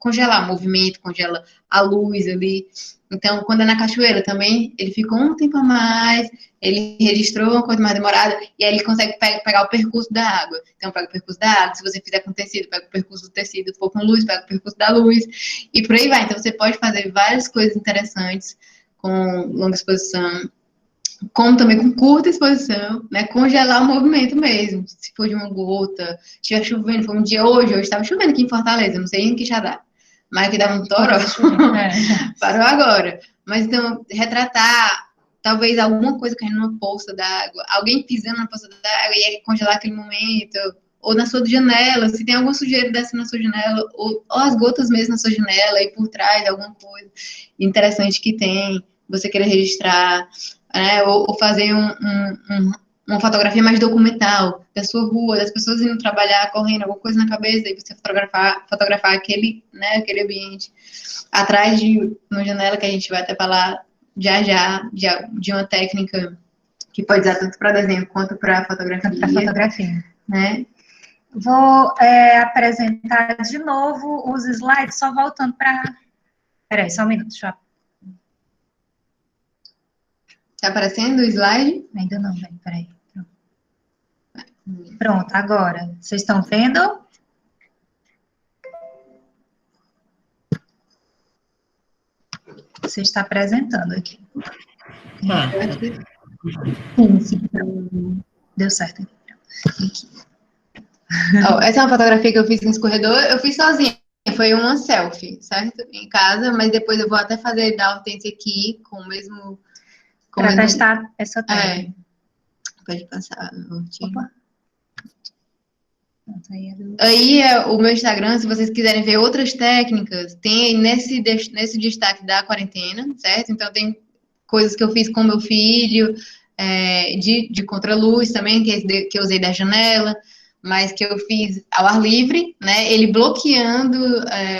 congelar o movimento, congela a luz ali. Então, quando é na cachoeira também, ele ficou um tempo a mais, ele registrou uma coisa mais demorada, e aí ele consegue pegar o percurso da água. Então, pega o percurso da água, se você fizer com tecido, pega o percurso do tecido, se for com luz, pega o percurso da luz, e por aí vai. Então, você pode fazer várias coisas interessantes com longa exposição, como também com curta exposição, né? Congelar o movimento mesmo. Se for de uma gota, estiver chovendo, foi um dia hoje estava chovendo aqui em Fortaleza, não sei em Quixadá, mas aqui dava um toró. Parou agora. Mas então, retratar talvez alguma coisa caindo numa poça d'água, alguém pisando na poça d'água e aí congelar aquele momento, ou na sua janela, se tem alguma sujeira descendo na sua janela, ou as gotas mesmo na sua janela e por trás alguma coisa interessante que tem, você querer registrar, né? Ou fazer uma fotografia mais documental da sua rua, das pessoas indo trabalhar, correndo, alguma coisa na cabeça, e você fotografar aquele, né, aquele ambiente. Atrás de uma janela que a gente vai até falar já, de uma técnica que pode usar tanto para desenho quanto para fotografia. Né? Vou apresentar de novo os slides, só voltando para... Peraí, só um minuto, deixa eu... Tá aparecendo o slide? Ainda não, velho, peraí. Pronto, agora. Vocês estão vendo? Você está apresentando aqui. Sim. Deu certo aqui. Essa é uma fotografia que eu fiz no escorredor, eu fiz sozinha. Foi uma selfie, certo? Em casa, mas depois eu vou até fazer da Hortência aqui com o mesmo... Para testar essa técnica. Pode passar. Opa. Aí o meu Instagram, se vocês quiserem ver outras técnicas, tem nesse destaque da quarentena, certo? Então tem coisas que eu fiz com meu filho, de contraluz também, que eu usei da janela, mas que eu fiz ao ar livre, né? Ele bloqueando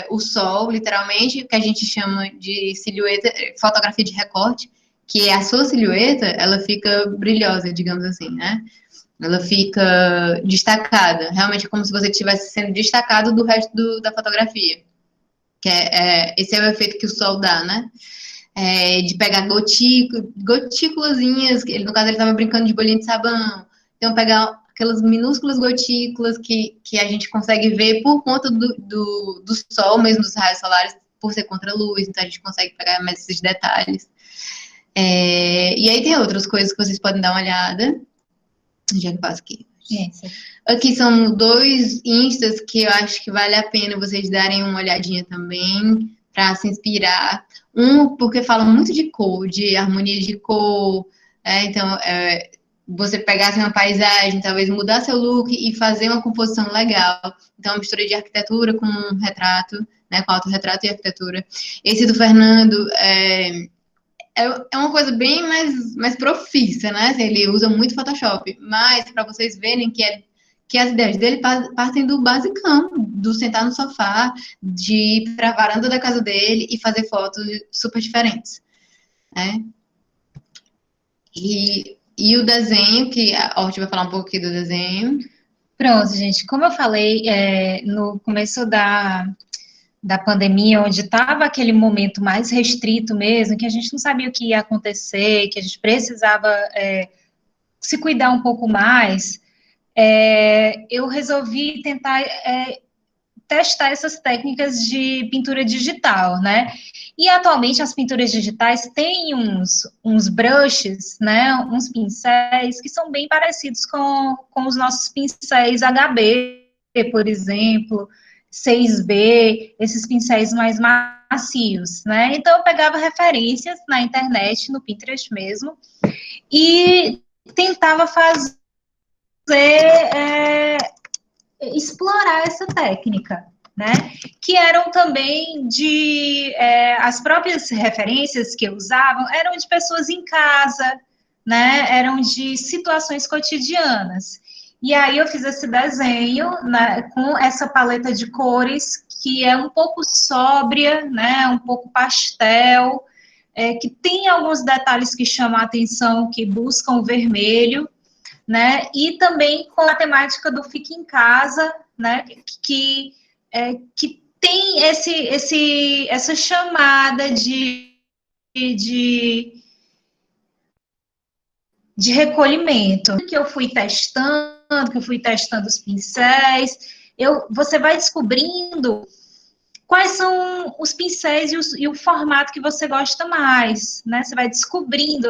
o sol, literalmente, que a gente chama de silhueta, fotografia de recorte, que a sua silhueta, ela fica brilhosa, digamos assim, né? Ela fica destacada, realmente é como se você estivesse sendo destacado do resto da fotografia. Esse é o efeito que o sol dá, né? De pegar gotículazinhas, no caso ele estava brincando de bolinha de sabão, então pegar aquelas minúsculas gotículas que a gente consegue ver por conta do sol, mesmo dos raios solares, por ser contra a luz, então a gente consegue pegar mais esses detalhes. E aí tem outras coisas que vocês podem dar uma olhada. Já que passo aqui. Aqui são 2 instas que eu acho que vale a pena vocês darem uma olhadinha também, para se inspirar. Porque falam muito de cor, de harmonia de cor. Então, você pegasse uma paisagem, talvez mudar seu look e fazer uma composição legal. Então, uma mistura de arquitetura com um retrato, né, com autorretrato e arquitetura. Esse do Fernando é uma coisa bem mais profissa, né? Ele usa muito Photoshop, mas para vocês verem que as ideias dele partem do basicão, do sentar no sofá, de ir para a varanda da casa dele e fazer fotos super diferentes, né? E o desenho, que a Horti vai falar um pouco aqui do desenho. Pronto, gente, como eu falei no começo da pandemia, onde estava aquele momento mais restrito mesmo, que a gente não sabia o que ia acontecer, que a gente precisava se cuidar um pouco mais, eu resolvi tentar testar essas técnicas de pintura digital, né? E atualmente as pinturas digitais têm uns brushes, né? Uns pincéis que são bem parecidos com os nossos pincéis HB, por exemplo, 6B, esses pincéis mais macios, né? Então, eu pegava referências na internet, no Pinterest mesmo, e tentava explorar essa técnica, né? Que eram também as próprias referências que eu usava eram de pessoas em casa, né? Eram de situações cotidianas. E aí eu fiz esse desenho, né, com essa paleta de cores que é um pouco sóbria, né, um pouco pastel, que tem alguns detalhes que chamam a atenção, que buscam o vermelho, né, e também com a temática do Fique em Casa, né, que tem essa chamada de recolhimento, que eu fui testando os pincéis, você vai descobrindo quais são os pincéis e o formato que você gosta mais, né? Você vai descobrindo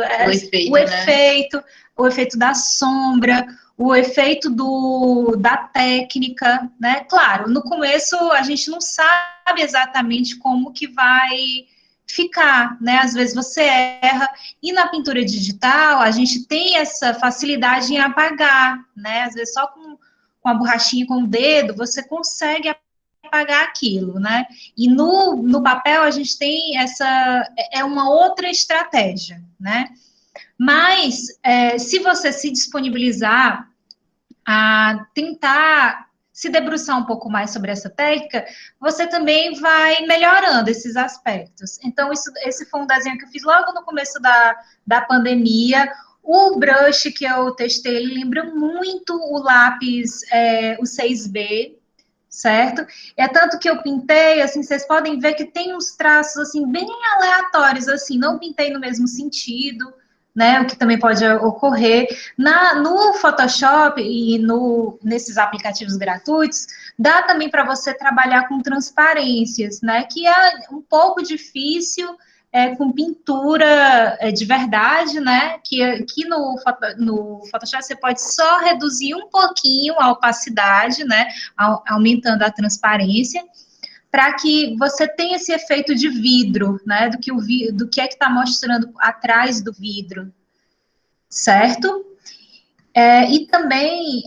o efeito da sombra, o efeito da técnica, né? Claro, no começo a gente não sabe exatamente como que vai ficar, né? Às vezes você erra, e na pintura digital a gente tem essa facilidade em apagar, né? Às vezes só com a borrachinha, com o dedo, você consegue apagar aquilo, né? E no papel a gente tem uma outra estratégia, né? Mas, se você se disponibilizar a tentar se debruçar um pouco mais sobre essa técnica, você também vai melhorando esses aspectos. Então, esse foi um desenho que eu fiz logo no começo da pandemia. O brush que eu testei, ele lembra muito o lápis, o 6B, certo? É tanto que eu pintei, assim, vocês podem ver que tem uns traços, assim, bem aleatórios, assim, não pintei no mesmo sentido, né, o que também pode ocorrer. No Photoshop e nesses aplicativos gratuitos, dá também para você trabalhar com transparências, né, que é um pouco difícil com pintura de verdade, né, que aqui no Photoshop você pode só reduzir um pouquinho a opacidade, né, aumentando a transparência, para que você tenha esse efeito de vidro, né, do que é que está mostrando atrás do vidro, certo? E também,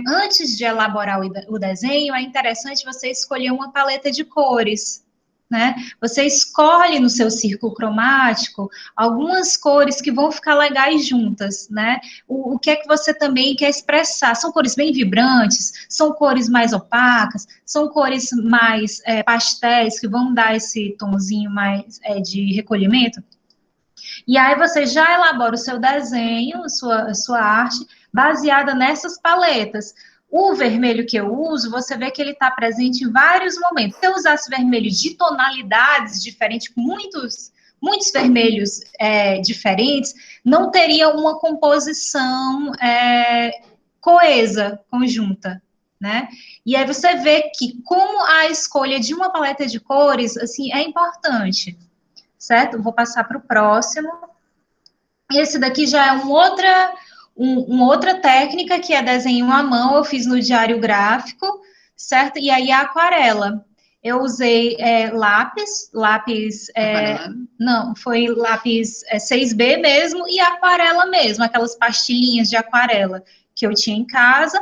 antes de elaborar o desenho, é interessante você escolher uma paleta de cores, né? Você escolhe no seu círculo cromático algumas cores que vão ficar legais juntas, né? O que é que você também quer expressar? São cores bem vibrantes? São cores mais opacas? São cores mais pastéis, que vão dar esse tomzinho mais de recolhimento? E aí você já elabora o seu desenho, sua arte, baseada nessas paletas. O vermelho que eu uso, você vê que ele está presente em vários momentos. Se eu usasse vermelho de tonalidades diferentes, com muitos vermelhos diferentes, não teria uma composição coesa, conjunta, né? E aí você vê que como a escolha de uma paleta de cores, assim, é importante, certo? Vou passar para o próximo. Esse daqui já é uma outra técnica, que é desenho à mão, eu fiz no diário gráfico, certo? E aí a aquarela. Eu usei lápis, não, foi lápis 6B mesmo, e aquarela mesmo, aquelas pastilhinhas de aquarela que eu tinha em casa.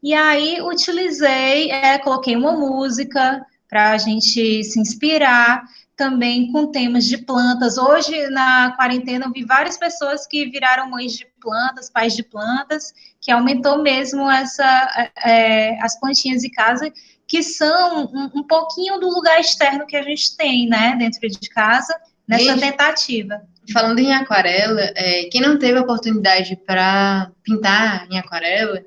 E aí utilizei, coloquei uma música para a gente se inspirar, também com temas de plantas. Hoje, na quarentena, eu vi várias pessoas que viraram mães de plantas, pais de plantas, que aumentou mesmo as plantinhas de casa, que são um pouquinho do lugar externo que a gente tem, né, dentro de casa, nessa tentativa. Falando em aquarela, quem não teve a oportunidade para pintar em aquarela,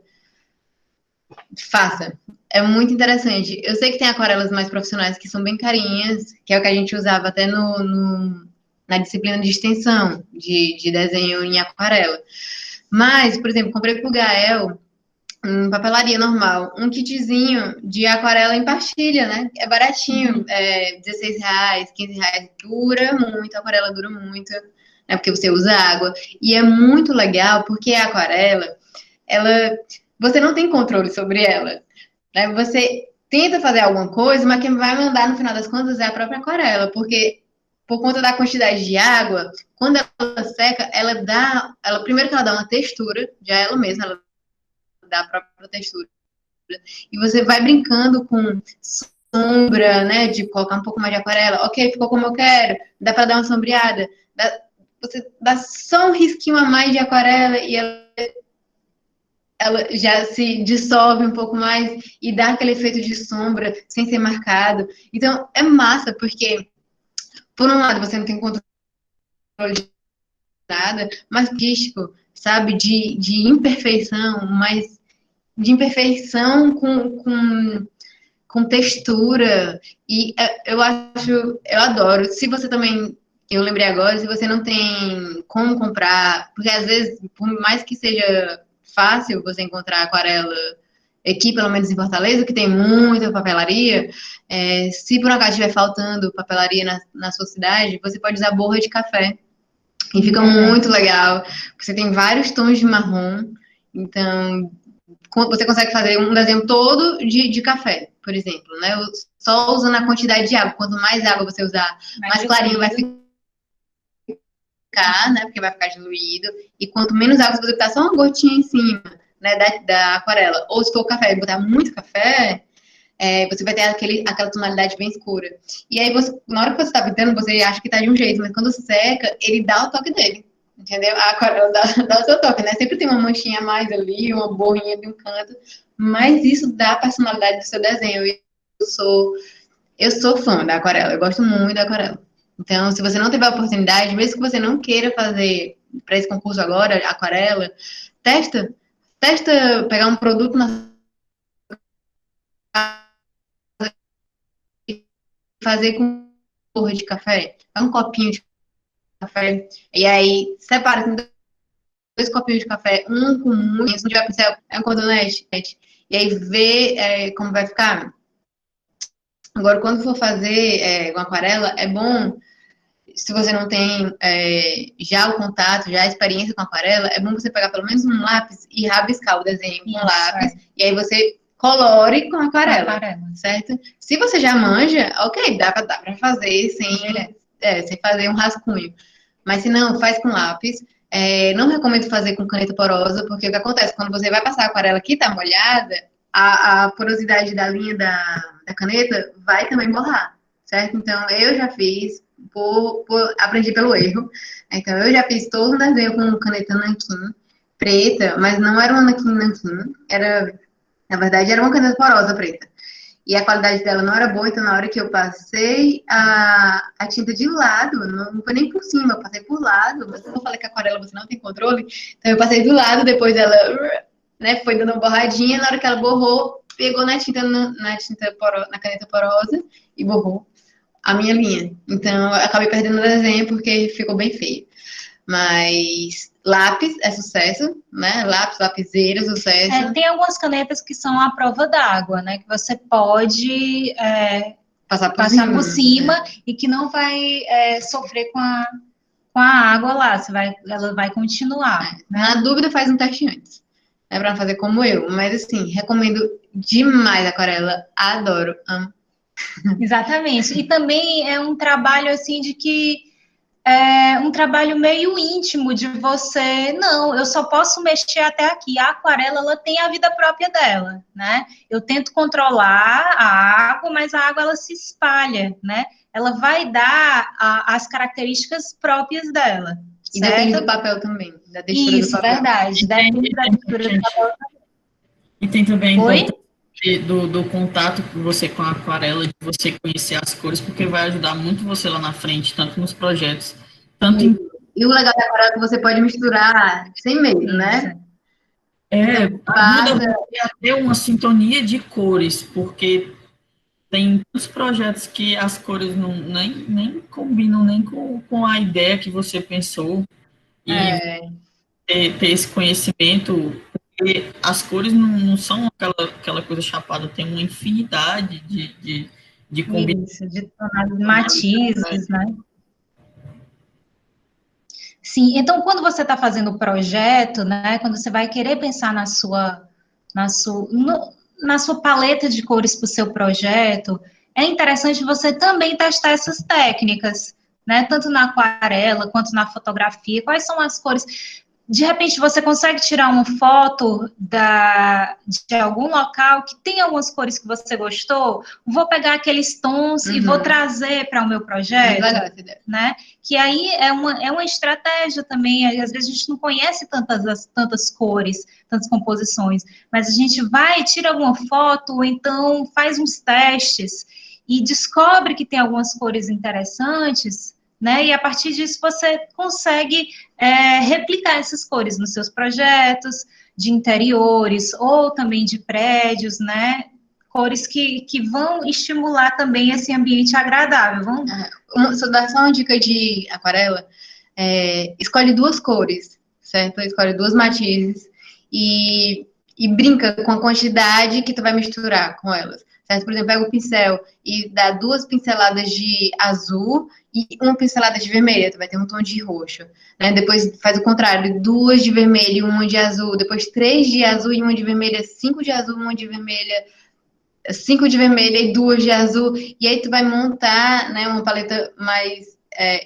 faça. É muito interessante. Eu sei que tem aquarelas mais profissionais que são bem carinhas, que é o que a gente usava até na disciplina de extensão, de desenho em aquarela. Mas, por exemplo, comprei pro Gael, em papelaria normal, um kitzinho de aquarela em pastilha, né? É baratinho, R$16, R$15. Dura muito, a aquarela dura muito, né? Porque você usa água. E é muito legal, porque a aquarela, você não tem controle sobre ela, né? Você tenta fazer alguma coisa, mas quem vai mandar no final das contas é a própria aquarela, porque por conta da quantidade de água, quando ela seca, primeiro que ela dá uma textura, já ela mesma, ela dá a própria textura. E você vai brincando com sombra, né, de colocar um pouco mais de aquarela. Ok, ficou como eu quero, dá para dar uma sombreada. Você dá só um risquinho a mais de aquarela e ela já se dissolve um pouco mais e dá aquele efeito de sombra sem ser marcado. Então, é massa, porque, por um lado, você não tem controle de nada, mas artístico, sabe, de imperfeição, mas de imperfeição com com textura, e eu adoro. Se você também, eu lembrei agora, se você não tem como comprar, porque às vezes, por mais que seja fácil você encontrar aquarela aqui, pelo menos em Fortaleza, que tem muita papelaria, se por acaso estiver faltando papelaria na sua cidade, você pode usar borra de café. E fica muito legal, porque você tem vários tons de marrom, então você consegue fazer um desenho todo de café, por exemplo, né? Só usando a quantidade de água. Quanto mais água você usar, mais clarinho vai ficar, né? Porque vai ficar diluído. E quanto menos água você botar só uma gotinha em cima, né? Da aquarela. Ou se for café, botar muito café, você vai ter aquela tonalidade bem escura. E aí, na hora que você está pintando, você acha que tá de um jeito, mas quando seca, ele dá o toque dele. Entendeu? A aquarela dá o seu toque, né? Sempre tem uma manchinha a mais ali, uma borrinha de um canto, mas isso dá a personalidade do seu desenho. Eu sou fã da aquarela, eu gosto muito da aquarela. Então, se você não tiver a oportunidade, mesmo que você não queira fazer para esse concurso agora, aquarela, testa pegar um produto na fazer com porra de café, um copinho de café, e aí separa assim, 2 copinhos de café, um com muito, se não tiver pincel, um cotonete, e aí vê como vai ficar. Agora, quando for fazer com aquarela, é bom, se você não tem já o contato, já a experiência com aquarela, é bom você pegar pelo menos um lápis e rabiscar o desenho com lápis, e aí você colore com aquarela, certo? Se você já manja, ok, dá pra fazer sem fazer um rascunho. Mas se não, faz com lápis. Não recomendo fazer com caneta porosa, porque o que acontece? Quando você vai passar a aquarela que tá molhada, a porosidade da linha da caneta vai também borrar, certo? Então, eu já fiz, aprendi pelo erro. Então, eu já fiz todo um desenho com caneta nanquim preta, mas não era uma nanquim, na verdade, era uma caneta porosa preta. E a qualidade dela não era boa, então na hora que eu passei a tinta de lado, não foi nem por cima, eu passei por lado. Mas eu falei que a aquarela você não tem controle, então eu passei do lado, depois ela foi dando uma borradinha, na hora que ela borrou, pegou na caneta porosa e borrou a minha linha. Então eu acabei perdendo o desenho porque ficou bem feio. Mas lápis é sucesso, né? Lapiseira, sucesso. Tem algumas canetas que são à prova d'água, né? Que você pode passar por cima e que não vai sofrer com a água lá. Ela vai continuar. Né? Na dúvida, faz um teste antes. Pra não fazer como eu. Mas, assim, recomendo demais a aquarela. Adoro, amo. Exatamente. E também é um trabalho, assim, de que um trabalho meio íntimo de você, não, eu só posso mexer até aqui. A aquarela, ela tem a vida própria dela, né? Eu tento controlar a água, mas a água, ela se espalha, né? Ela vai dar as características próprias dela. E depende do papel também, da textura do papel. Isso, verdade. Depende da textura do papel também. E tem também do contato com você com a aquarela, de você conhecer as cores, porque vai ajudar muito você lá na frente, tanto nos projetos, E o legal da aquarela é que você pode misturar sem medo, né? Ajuda a ter uma sintonia de cores, porque tem muitos projetos que as cores nem combinam nem com a ideia que você pensou, e ter esse conhecimento. Porque as cores não são aquela coisa chapada, tem uma infinidade de combinações. De matizes, né? Sim, então quando você está fazendo o projeto, né, quando você vai querer pensar na sua paleta de cores para o seu projeto, é interessante você também testar essas técnicas, né, tanto na aquarela quanto na fotografia, quais são as cores. De repente, você consegue tirar uma foto de algum local que tem algumas cores que você gostou, vou pegar aqueles tons e vou trazer para o meu projeto, né? Que aí é uma estratégia também, às vezes a gente não conhece tantas cores, tantas composições, mas a gente vai, tira alguma foto, ou então faz uns testes e descobre que tem algumas cores interessantes, né? E a partir disso você consegue replicar essas cores nos seus projetos de interiores ou também de prédios, né? cores que vão estimular também esse ambiente agradável. Só dar só uma dica de aquarela. Escolhe 2 cores, certo? Escolhe 2 matizes e brinca com a quantidade que tu vai misturar com elas, certo? Por exemplo, pega o pincel e dá 2 pinceladas de azul e 1 pincelada de vermelho, tu vai ter um tom de roxo, né? Depois faz o contrário, 2 de vermelho e 1 de azul, depois 3 de azul e 1 de vermelha, 5 de azul, 1 de vermelha, 5 de vermelha e 2 de azul, e aí tu vai montar, né, uma paleta mais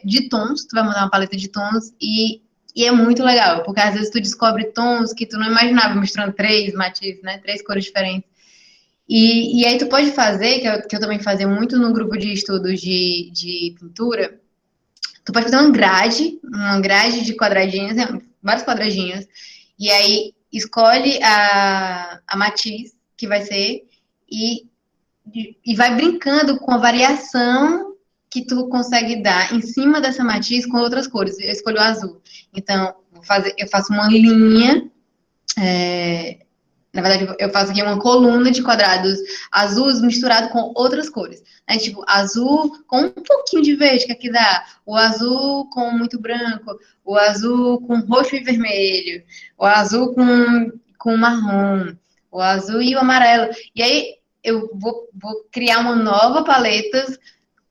de tons, tu vai montar uma paleta de tons e é muito legal, porque às vezes tu descobre tons que tu não imaginava, misturando 3 matizes, né, 3 cores diferentes. E aí tu pode fazer, que eu também fazia muito no grupo de estudos de pintura, tu pode fazer uma grade de quadradinhos, vários quadradinhos, e aí escolhe a matiz que vai ser e vai brincando com a variação que tu consegue dar em cima dessa matiz com outras cores. Eu escolho o azul. Então, eu faço uma linha, na verdade, eu faço aqui uma coluna de quadrados azuis misturado com outras cores. Né? Tipo, azul com um pouquinho de verde, que aqui dá. O azul com muito branco. O azul com roxo e vermelho. O azul com marrom. O azul e o amarelo. E aí, eu vou criar uma nova paleta,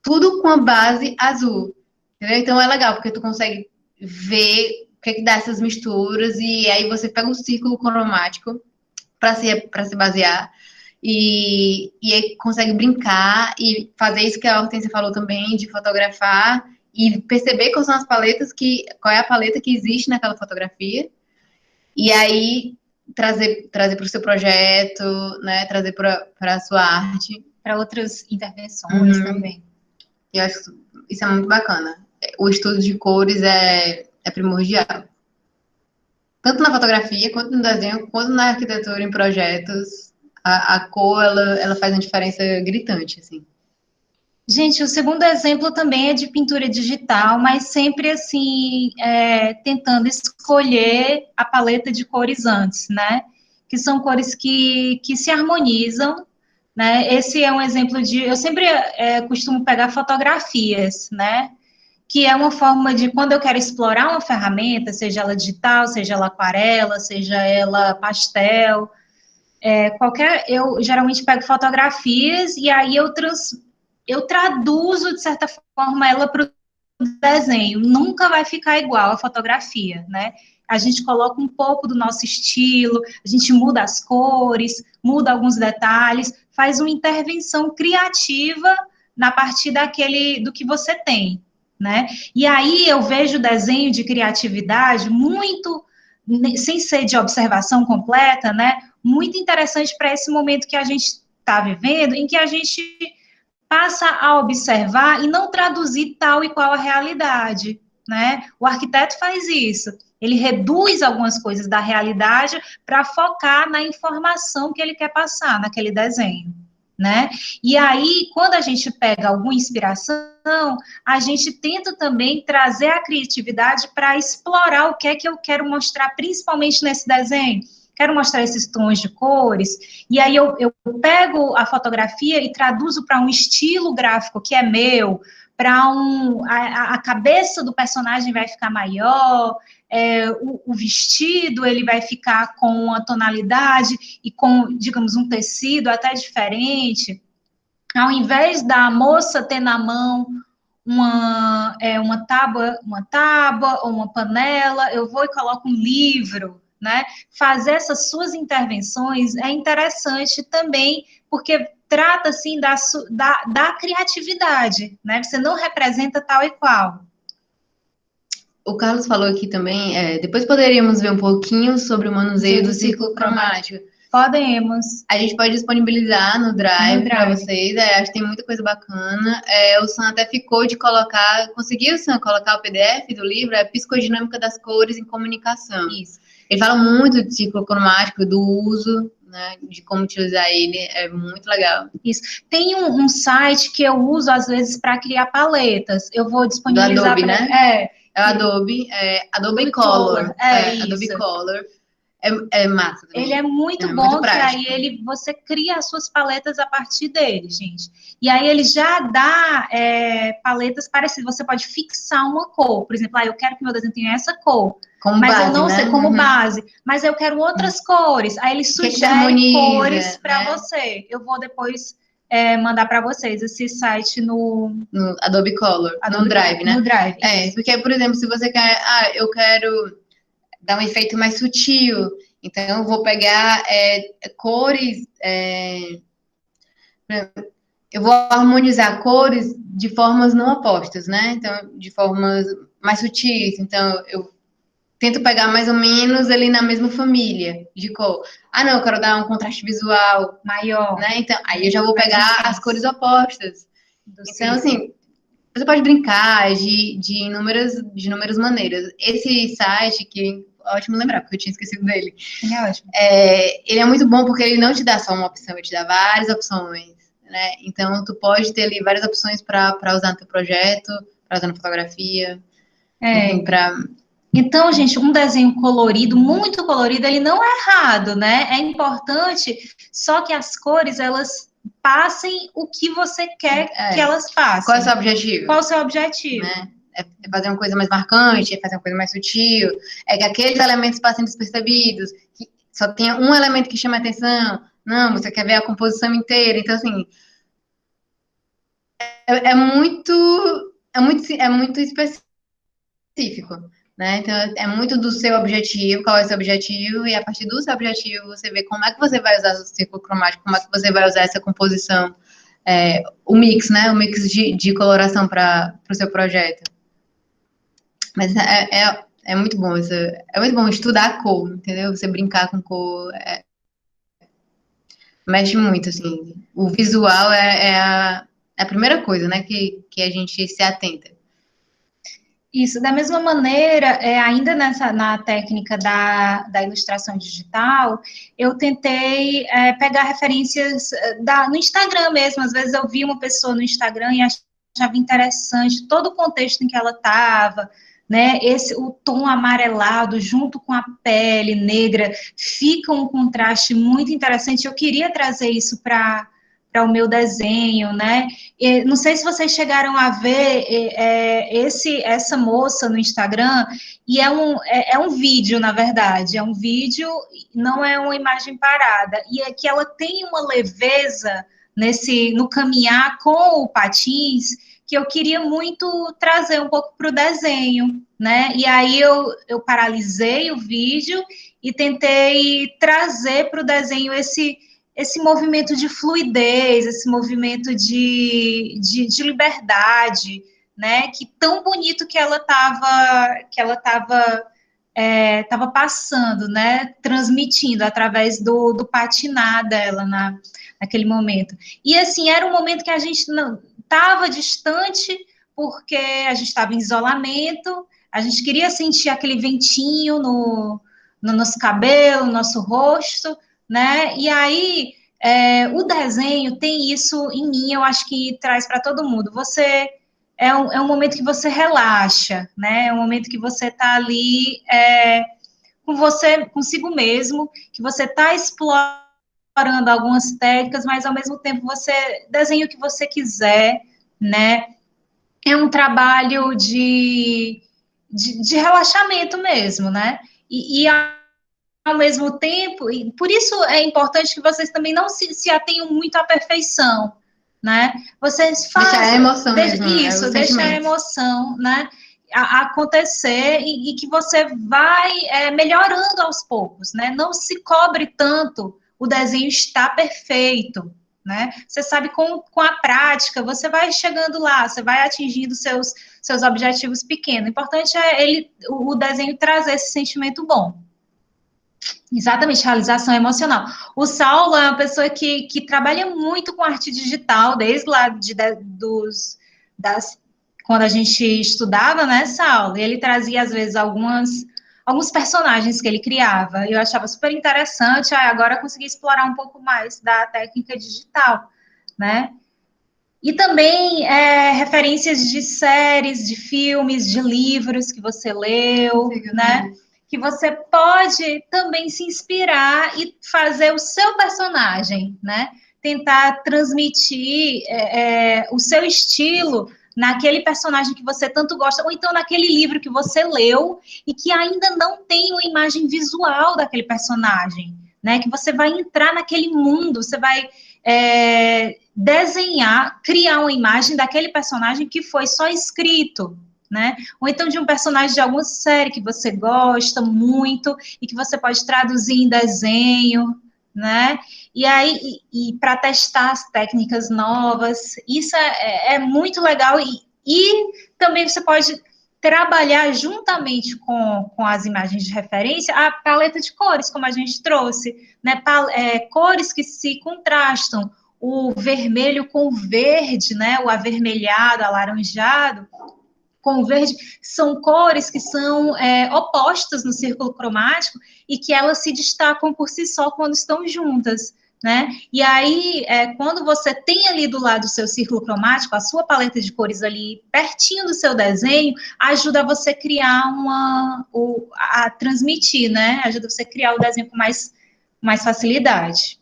tudo com a base azul. Entendeu? Então, é legal, porque tu consegue ver o que dá essas misturas. E aí, você pega um círculo cromático para se basear e aí consegue brincar e fazer isso que a Hortência falou também, de fotografar e perceber quais são as paletas, qual é a paleta que existe naquela fotografia e aí trazer para o seu projeto, né, trazer para a sua arte. Para outras intervenções também. Eu acho que isso é muito bacana. O estudo de cores é primordial. Tanto na fotografia, quanto no desenho, quanto na arquitetura, em projetos, a cor, ela faz uma diferença gritante, assim. Gente, o segundo exemplo também é de pintura digital, mas sempre, assim, tentando escolher a paleta de cores antes, né? Que são cores que se harmonizam, né? Esse é um exemplo de... Eu sempre costumo pegar fotografias, né? Que é uma forma de, quando eu quero explorar uma ferramenta, seja ela digital, seja ela aquarela, seja ela pastel, eu geralmente pego fotografias e aí eu traduzo, de certa forma, ela para o desenho. Nunca vai ficar igual a fotografia, né? A gente coloca um pouco do nosso estilo, a gente muda as cores, muda alguns detalhes, faz uma intervenção criativa na partir do que você tem, né? E aí eu vejo o desenho de criatividade muito, sem ser de observação completa, né? Muito interessante para esse momento que a gente está vivendo, em que a gente passa a observar e não traduzir tal e qual a realidade, né? O arquiteto faz isso. Ele reduz algumas coisas da realidade para focar na informação que ele quer passar naquele desenho, né? E aí, quando a gente pega alguma inspiração, a gente tenta também trazer a criatividade para explorar o que é que eu quero mostrar, principalmente nesse desenho. Quero mostrar esses tons de cores, e aí eu pego a fotografia e traduzo para um estilo gráfico que é meu, para a cabeça do personagem vai ficar maior, o vestido ele vai ficar com uma tonalidade e com, digamos, um tecido até diferente. Ao invés da moça ter na mão uma tábua ou uma panela, eu vou e coloco um livro, né? Fazer essas suas intervenções é interessante também, porque trata, assim, da criatividade, né? Você não representa tal e qual. O Carlos falou aqui também, depois poderíamos ver um pouquinho sobre o manuseio do círculo cromático. Podemos. A gente pode disponibilizar no Drive para vocês, acho que tem muita coisa bacana. O Sam até ficou de colocar, conseguiu, Sam, colocar o PDF do livro, Psicodinâmica das Cores em Comunicação. Isso. Ele fala muito de círculo cromático, do uso, né, de como utilizar ele, é muito legal. Isso. Tem um site que eu uso, às vezes, para criar paletas. Eu vou disponibilizar. Do Adobe, né? É o Adobe Color. Adobe Color. é massa também. Ele é muito bom, muito que prático. aí você cria as suas paletas a partir dele, gente. E aí ele já dá paletas parecidas. Você pode fixar uma cor. Por exemplo, eu quero que meu desenho tenha essa cor. Como mas base, eu não né? sei como base. Mas eu quero outras cores. Aí ele sugere harmoniza, cores para né? você. Eu vou depois mandar para vocês esse site no Adobe Color, no Drive, né? No Drive. Porque, por exemplo, se você quer, eu quero dar um efeito mais sutil, então eu vou pegar cores, eu vou harmonizar cores de formas não opostas, né? Então, de formas mais sutis. Então, eu tento pegar mais ou menos ali na mesma família de cor. Não, eu quero dar um contraste visual maior, né? Então, aí eu já vou pegar as cores opostas. Então, assim, você pode brincar de inúmeras maneiras. Esse site, que ótimo lembrar, porque eu tinha esquecido dele. É ótimo. Ele é muito bom porque ele não te dá só uma opção, ele te dá várias opções, né? Então, tu pode ter ali várias opções para usar no teu projeto, para usar na fotografia, enfim, Então, gente, um desenho colorido, muito colorido, ele não é errado, né? É importante, só que as cores, elas passem o que você quer que elas passem. Qual é o seu objetivo? Qual é o seu objetivo? Né? É fazer uma coisa mais marcante, é fazer uma coisa mais sutil, é que aqueles elementos passem despercebidos, que só tenha um elemento que chama a atenção. Não, você quer ver a composição inteira. Então, assim, é muito específico, né? Então, é muito do seu objetivo, qual é o seu objetivo, e a partir do seu objetivo você vê como é que você vai usar o círculo cromático, como é que você vai usar essa composição, o mix, né? O mix de coloração para o seu projeto. Mas é muito bom isso. É muito bom estudar a cor, entendeu? Você brincar com cor. Mexe muito, assim. O visual é a primeira coisa, né? Que a gente se atenta. Isso, da mesma maneira, ainda na técnica da ilustração digital, eu tentei pegar referências no Instagram mesmo. Às vezes eu vi uma pessoa no Instagram e achava interessante todo o contexto em que ela estava, né? O tom amarelado junto com a pele negra fica um contraste muito interessante. Eu queria trazer isso para o meu desenho, né? Não sei se vocês chegaram a ver essa moça no Instagram, e é um vídeo, na verdade, é um vídeo, não é uma imagem parada, e é que ela tem uma leveza no caminhar com o patins, que eu queria muito trazer um pouco para o desenho, né? E aí eu paralisei o vídeo e tentei trazer para o desenho esse movimento de fluidez, esse movimento de liberdade, né? Que tão bonito que ela estava passando, né? Transmitindo através do patinar dela naquele momento. E assim, era um momento que a gente não estava distante, porque a gente estava em isolamento, a gente queria sentir aquele ventinho no nosso cabelo, no nosso rosto, né? E aí, o desenho tem isso em mim, eu acho que traz para todo mundo. Você é um momento que você relaxa, né? É um momento que você está ali com você, consigo mesmo, que você está explorando algumas técnicas, mas ao mesmo tempo você desenha o que você quiser, né? É um trabalho de relaxamento mesmo, né? E ao mesmo tempo, e por isso é importante que vocês também não se atenham muito à perfeição, né? Vocês fazem... Deixar a emoção mesmo. Isso, deixar a emoção, né? Acontecer e que você vai melhorando aos poucos, né? Não se cobre tanto, o desenho está perfeito, né? Você sabe, com a prática, você vai chegando lá, você vai atingindo seus objetivos pequenos. O importante é o desenho trazer esse sentimento bom. Exatamente, realização emocional. O Saulo é uma pessoa que trabalha muito com arte digital, desde lá quando a gente estudava, né, Saulo? E ele trazia, às vezes, alguns personagens que ele criava. Eu achava super interessante, agora eu consegui explorar um pouco mais da técnica digital, né? E também referências de séries, de filmes, de livros que você leu, né? que você pode também se inspirar e fazer o seu personagem, né? Tentar transmitir o seu estilo naquele personagem que você tanto gosta, ou então naquele livro que você leu e que ainda não tem uma imagem visual daquele personagem, né? Que você vai entrar naquele mundo, você vai desenhar, criar uma imagem daquele personagem que foi só escrito, né? Ou então de um personagem de alguma série que você gosta muito e que você pode traduzir em desenho, né? E aí, para testar as técnicas novas, isso é muito legal e também você pode trabalhar juntamente com as imagens de referência a paleta de cores, como a gente trouxe, né? Cores que se contrastam, o vermelho com o verde, né? O avermelhado, alaranjado, com o verde, são cores que são opostas no círculo cromático e que elas se destacam por si só quando estão juntas, né? E aí, quando você tem ali do lado do seu círculo cromático, a sua paleta de cores ali pertinho do seu desenho, ajuda você a criar a transmitir, né? Ajuda você a criar o desenho com mais facilidade.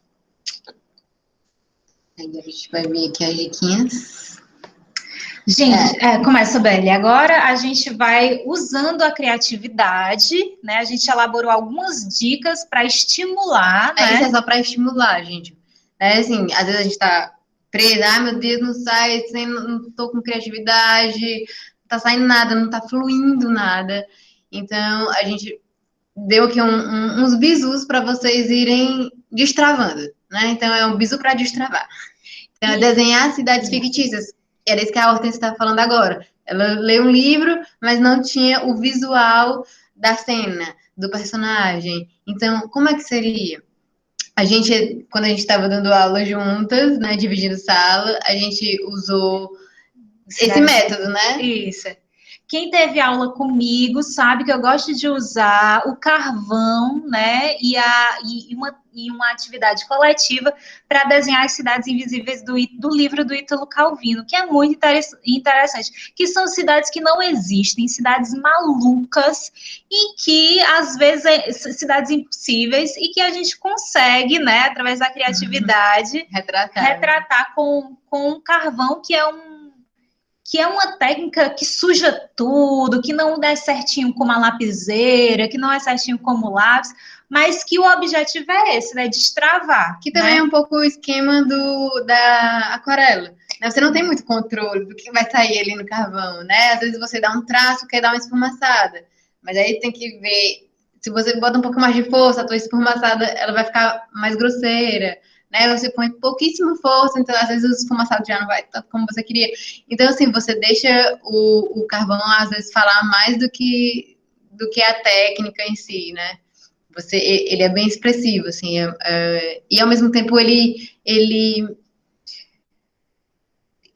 Aí a gente vai ver aqui as diquinhas. Gente, começa, Beli. Agora a gente vai usando a criatividade, né? A gente elaborou algumas dicas para estimular, né? Isso é só para estimular, gente. Assim, às vezes a gente tá presa, meu Deus, não sai, não tô com criatividade, não tá saindo nada, não tá fluindo nada. Então, a gente deu aqui uns bizus para vocês irem destravando, né? Então, é um bizu para destravar. Então, é desenhar cidades fictícias. Era isso que a Hortência está falando agora. Ela leu um livro, mas não tinha o visual da cena, do personagem. Então, como é que seria? Quando a gente estava dando aula juntas, né, dividindo sala, a gente usou esse método, né? Isso. Quem teve aula comigo sabe que eu gosto de usar o carvão, né, e uma atividade coletiva para desenhar as cidades invisíveis do livro do Ítalo Calvino, que é muito interessante, que são cidades que não existem, cidades malucas, e que, às vezes, cidades impossíveis, e que a gente consegue, né, através da criatividade, retratar com um carvão, que é uma técnica que suja tudo, que não é certinho como a lapiseira, que não é certinho como o lápis, mas que o objetivo é esse, né? Destravar. Que também é um pouco o esquema da aquarela. Você não tem muito controle do que vai sair ali no carvão, né? Às vezes você dá um traço, quer dar uma esfumaçada, mas aí tem que ver, se você bota um pouco mais de força, a tua esfumaçada, ela vai ficar mais grosseira, né? Você põe pouquíssima força, então às vezes o esfumaçado já não vai tanto como você queria. Então, assim, você deixa o carvão, às vezes, falar mais do que a técnica em si, né? Ele é bem expressivo, assim, e ao mesmo tempo ele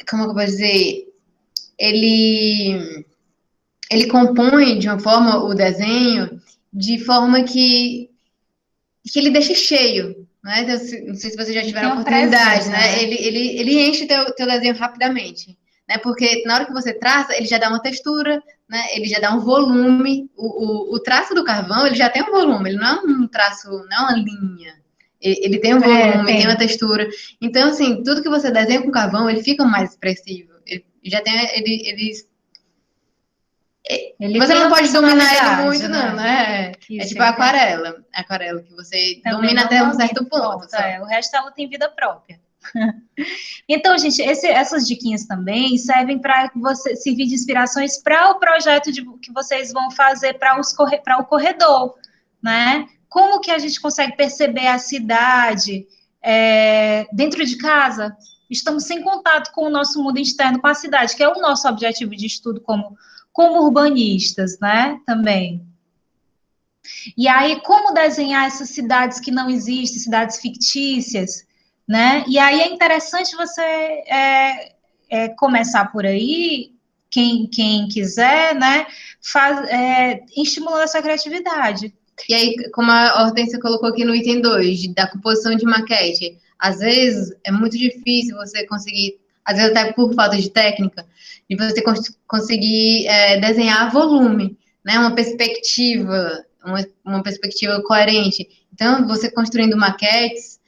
como eu vou dizer, ele compõe de uma forma o desenho de forma que ele deixa cheio, né? Então, não sei se vocês já tiveram a oportunidade, né? Ele enche teu desenho rapidamente, né? Porque na hora que você traça, ele já dá uma textura, né? Ele já dá um volume. O traço do carvão, ele já tem um volume, ele não é um traço, não é uma linha. Ele tem um volume, tem uma textura. Então, assim, tudo que você desenha com carvão, ele fica mais expressivo. Ele já tem, você não pode dominar ele muito, não, né? É tipo a aquarela. A aquarela que você domina até um certo ponto. O resto ela tem vida própria. Então, gente, essas diquinhas também servem para você servir de inspirações para o projeto que vocês vão fazer para o corredor, né? Como que a gente consegue perceber a cidade dentro de casa? Estamos sem contato com o nosso mundo externo, com a cidade, que é o nosso objetivo de estudo como urbanistas, né, também. E aí, como desenhar essas cidades que não existem, cidades fictícias, né? E aí é interessante você começar por aí, quem quiser, né, estimulando essa criatividade. E aí, como a Hortência colocou aqui no item 2, da composição de maquete, às vezes é muito difícil você conseguir, às vezes até por falta de técnica, de você conseguir desenhar volume, né? Uma perspectiva, uma perspectiva coerente. Então, você construindo maquetes,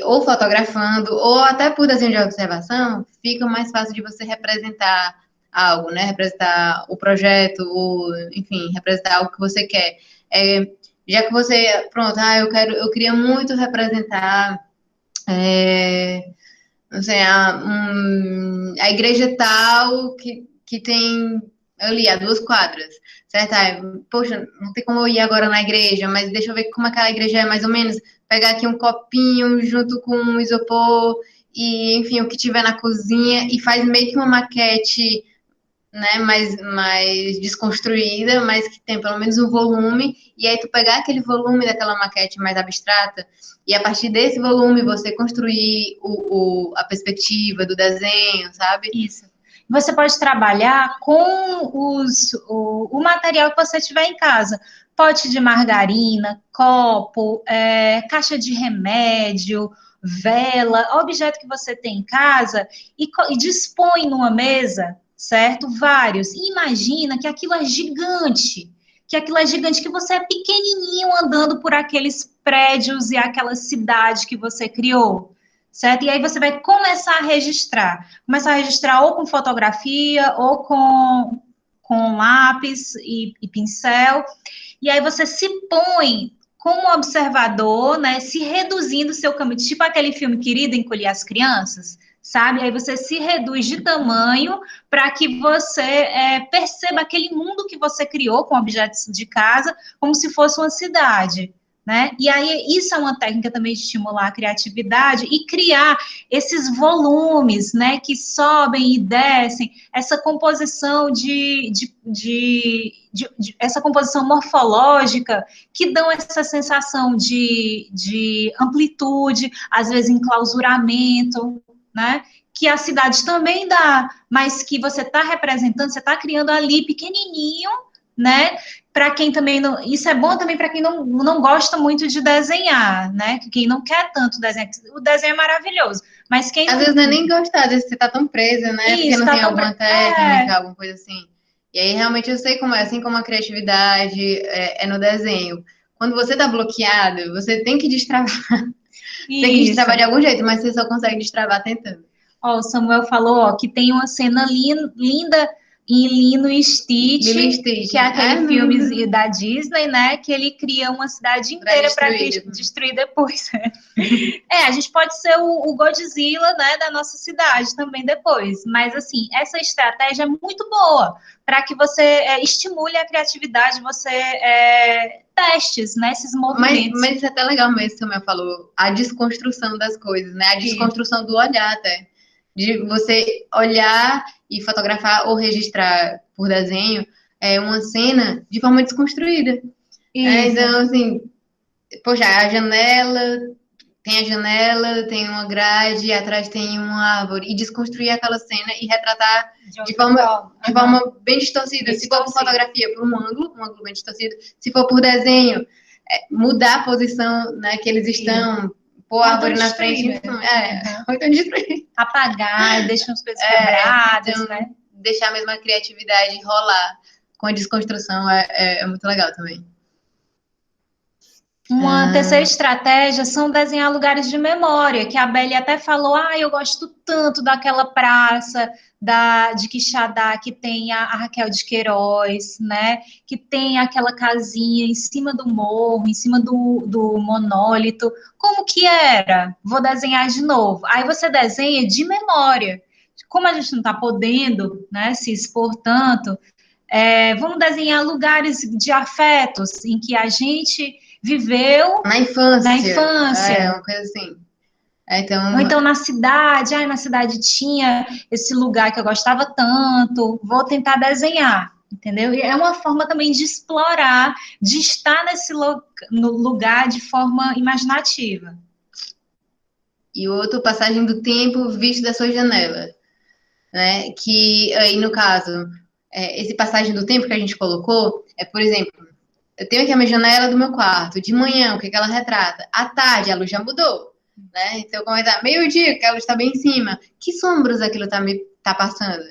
ou fotografando, ou até por desenho de observação, fica mais fácil de você representar algo, né? Representar o projeto, ou, enfim, representar algo que você quer. Já que você, pronto, eu queria muito representar, não sei, a igreja tal que tem ali, a 2 quadras, certo? Poxa, não tem como eu ir agora na igreja, mas deixa eu ver como aquela igreja é mais ou menos, pegar aqui um copinho junto com um isopor e, enfim, o que tiver na cozinha e faz meio que uma maquete, né, mais desconstruída, mas que tem pelo menos um volume, e aí tu pegar aquele volume daquela maquete mais abstrata, e a partir desse volume você construir a perspectiva do desenho, sabe? Isso. Você pode trabalhar com o material que você tiver em casa. Pote de margarina, copo, caixa de remédio, vela, objeto que você tem em casa e dispõe numa mesa, certo? Vários. E imagina que aquilo é gigante, que você é pequenininho andando por aqueles prédios e aquela cidade que você criou, certo? E aí você vai começar a registrar ou com fotografia ou com lápis e pincel, e aí você se põe como observador, né, se reduzindo o seu caminho, tipo aquele filme Querido, Encolher as Crianças, sabe? Aí você se reduz de tamanho para que você perceba aquele mundo que você criou com objetos de casa, como se fosse uma cidade, né? E aí isso é uma técnica também de estimular a criatividade e criar esses volumes, né, que sobem e descem, essa composição essa composição morfológica que dão essa sensação de amplitude, às vezes enclausuramento, né? Que a cidade também dá, mas que você está representando, você está criando ali pequenininho, né? Para quem também não. Isso é bom também para quem não gosta muito de desenhar, né? Quem não quer tanto desenhar. O desenho é maravilhoso, mas quem. Às vezes não é nem gostar, às vezes você tá tão presa, né? Isso, porque não tá tem tão alguma técnica, alguma coisa assim. E aí realmente eu sei como é, assim como a criatividade é no desenho. Quando você tá bloqueado, você tem que destravar. Tem que destravar de algum jeito, mas você só consegue destravar tentando. Ó, o Samuel falou, que tem uma cena linda em Lilo e Stitch, que é aquele filme da Disney, né, que ele cria uma cidade inteira para destruir depois. A gente pode ser o Godzilla, né, da nossa cidade também depois, mas assim, essa estratégia é muito boa para que você estimule a criatividade, você testes, né, esses movimentos. Mas isso é até legal mesmo, como eu falou, a desconstrução das coisas, né, a desconstrução do olhar até. De você olhar e fotografar ou registrar por desenho uma cena de forma desconstruída. Então, assim, poxa, tem a janela, tem uma grade, atrás tem uma árvore, e desconstruir aquela cena e retratar de forma bem distorcida. Se for por fotografia, por um ângulo bem distorcido. Se for por desenho, mudar a posição, né, que eles estão, pôr a árvore na frente. Ou então destruir. Apagar, deixar as coisas quebradas, então, né? Deixar mesmo a criatividade rolar com a desconstrução é muito legal também. Uma terceira estratégia são desenhar lugares de memória, que a Beli até falou, eu gosto tanto daquela praça de Quixadá, que tem a Raquel de Queiroz, né, que tem aquela casinha em cima do morro, em cima do monólito, como que era? Vou desenhar de novo. Aí você desenha de memória. Como a gente não está podendo, né, se expor tanto, vamos desenhar lugares de afetos em que a gente viveu na infância. É, uma coisa assim. Ou então na cidade, na cidade tinha esse lugar que eu gostava tanto, vou tentar desenhar, entendeu? E é uma forma também de explorar, de estar no lugar de forma imaginativa. E outro, passagem do tempo visto da sua janela, né? Que aí, no caso, esse passagem do tempo que a gente colocou por exemplo, eu tenho aqui a minha janela do meu quarto. De manhã, o que ela retrata? À tarde, a luz já mudou, né? Então, como é meio-dia, que a luz está bem em cima. Que sombras aquilo tá passando?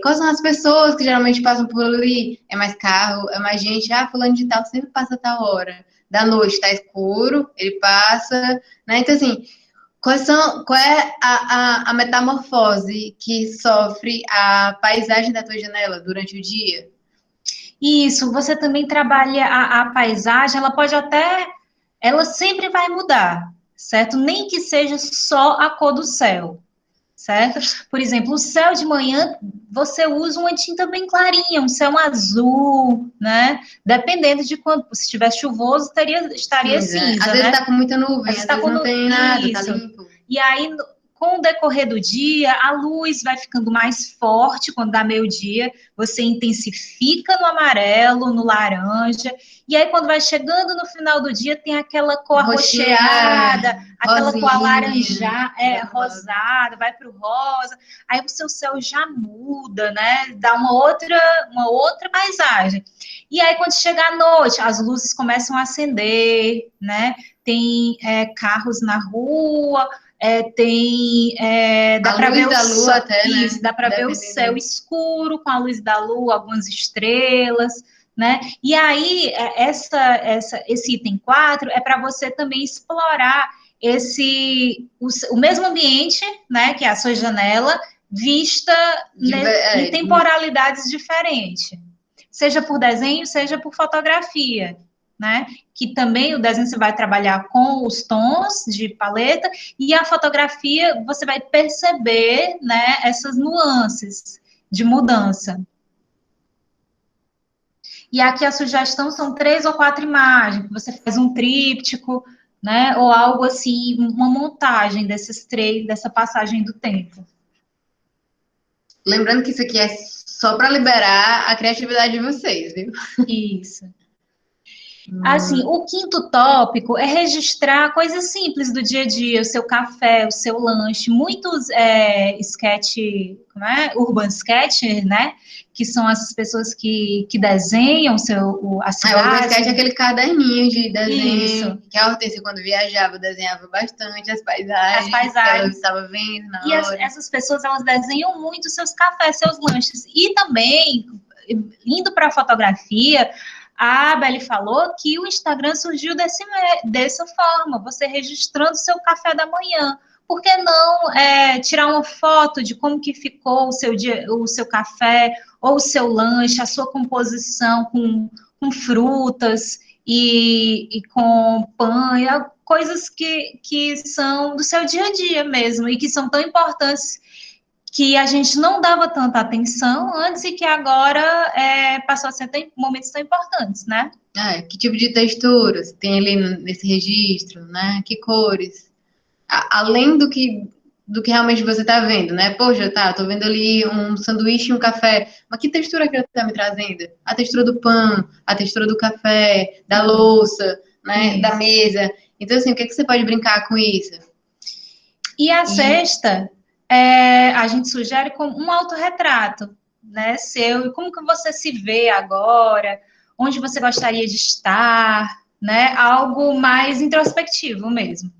Quais são as pessoas que geralmente passam por ali? É mais carro, é mais gente? Fulano de tal sempre passa a tal hora. Da noite tá escuro, ele passa, né? Então, assim, qual é a metamorfose que sofre a paisagem da tua janela durante o dia? Isso, você também trabalha a paisagem, ela sempre vai mudar, certo? Nem que seja só a cor do céu, certo? Por exemplo, o céu de manhã, você usa uma tinta bem clarinha, um céu azul, né? Dependendo de quando, se estiver chuvoso, estaria cinza, Às vezes né? tá com muita nuvem, às vezes não tem nada, tá limpo. E aí, com o decorrer do dia, a luz vai ficando mais forte quando dá meio-dia, você intensifica no amarelo, no laranja, e aí quando vai chegando no final do dia, tem aquela cor arroxeada, aquela cor alaranjada, rosada, vai para o rosa, aí o seu céu já muda, né? Dá uma outra paisagem. E aí, quando chega a noite, as luzes começam a acender, né? Tem carros na rua, dá para ver da lua até, né? Dá para ver o céu escuro com a luz da lua, algumas estrelas, né? E aí, esse item 4 é para você também explorar o mesmo ambiente, né? Que é a sua janela, vista em temporalidades diferentes. Seja por desenho, seja por fotografia, né? Que também o desenho você vai trabalhar com os tons de paleta e a fotografia você vai perceber, né, essas nuances de mudança. E aqui a sugestão são 3 ou 4 imagens, você faz um tríptico, né, ou algo assim, uma montagem dessa passagem do tempo. Lembrando que isso aqui é só para liberar a criatividade de vocês, viu? Isso. Assim, o 5º tópico é registrar coisas simples do dia a dia, o seu café, o seu lanche, muitos urban sketch, né, que são as pessoas que desenham a cidade. O urban sketch é aquele caderninho de desenho. Isso. Que a Hortência, quando viajava, desenhava bastante as paisagens que ela estava vendo na hora. Essas pessoas, elas desenham muito seus cafés, seus lanches. E também, indo para a fotografia, a Beli falou que o Instagram surgiu dessa forma, você registrando seu café da manhã. Por que não tirar uma foto de como que ficou o seu café ou o seu lanche, a sua composição com frutas e com pão, coisas que são do seu dia a dia mesmo e que são tão importantes que a gente não dava tanta atenção antes e que agora passou a ser momentos tão importantes, né? Que tipo de texturas tem ali nesse registro, né? Que cores? Além do que realmente você está vendo, né? Poxa, tô vendo ali um sanduíche e um café, mas que textura que ele está me trazendo? A textura do pão, a textura do café, da louça, né? Da mesa. Então, assim, o que você pode brincar com isso? E a sexta... a gente sugere como um autorretrato, né, seu, e como que você se vê agora, onde você gostaria de estar, né, algo mais introspectivo mesmo.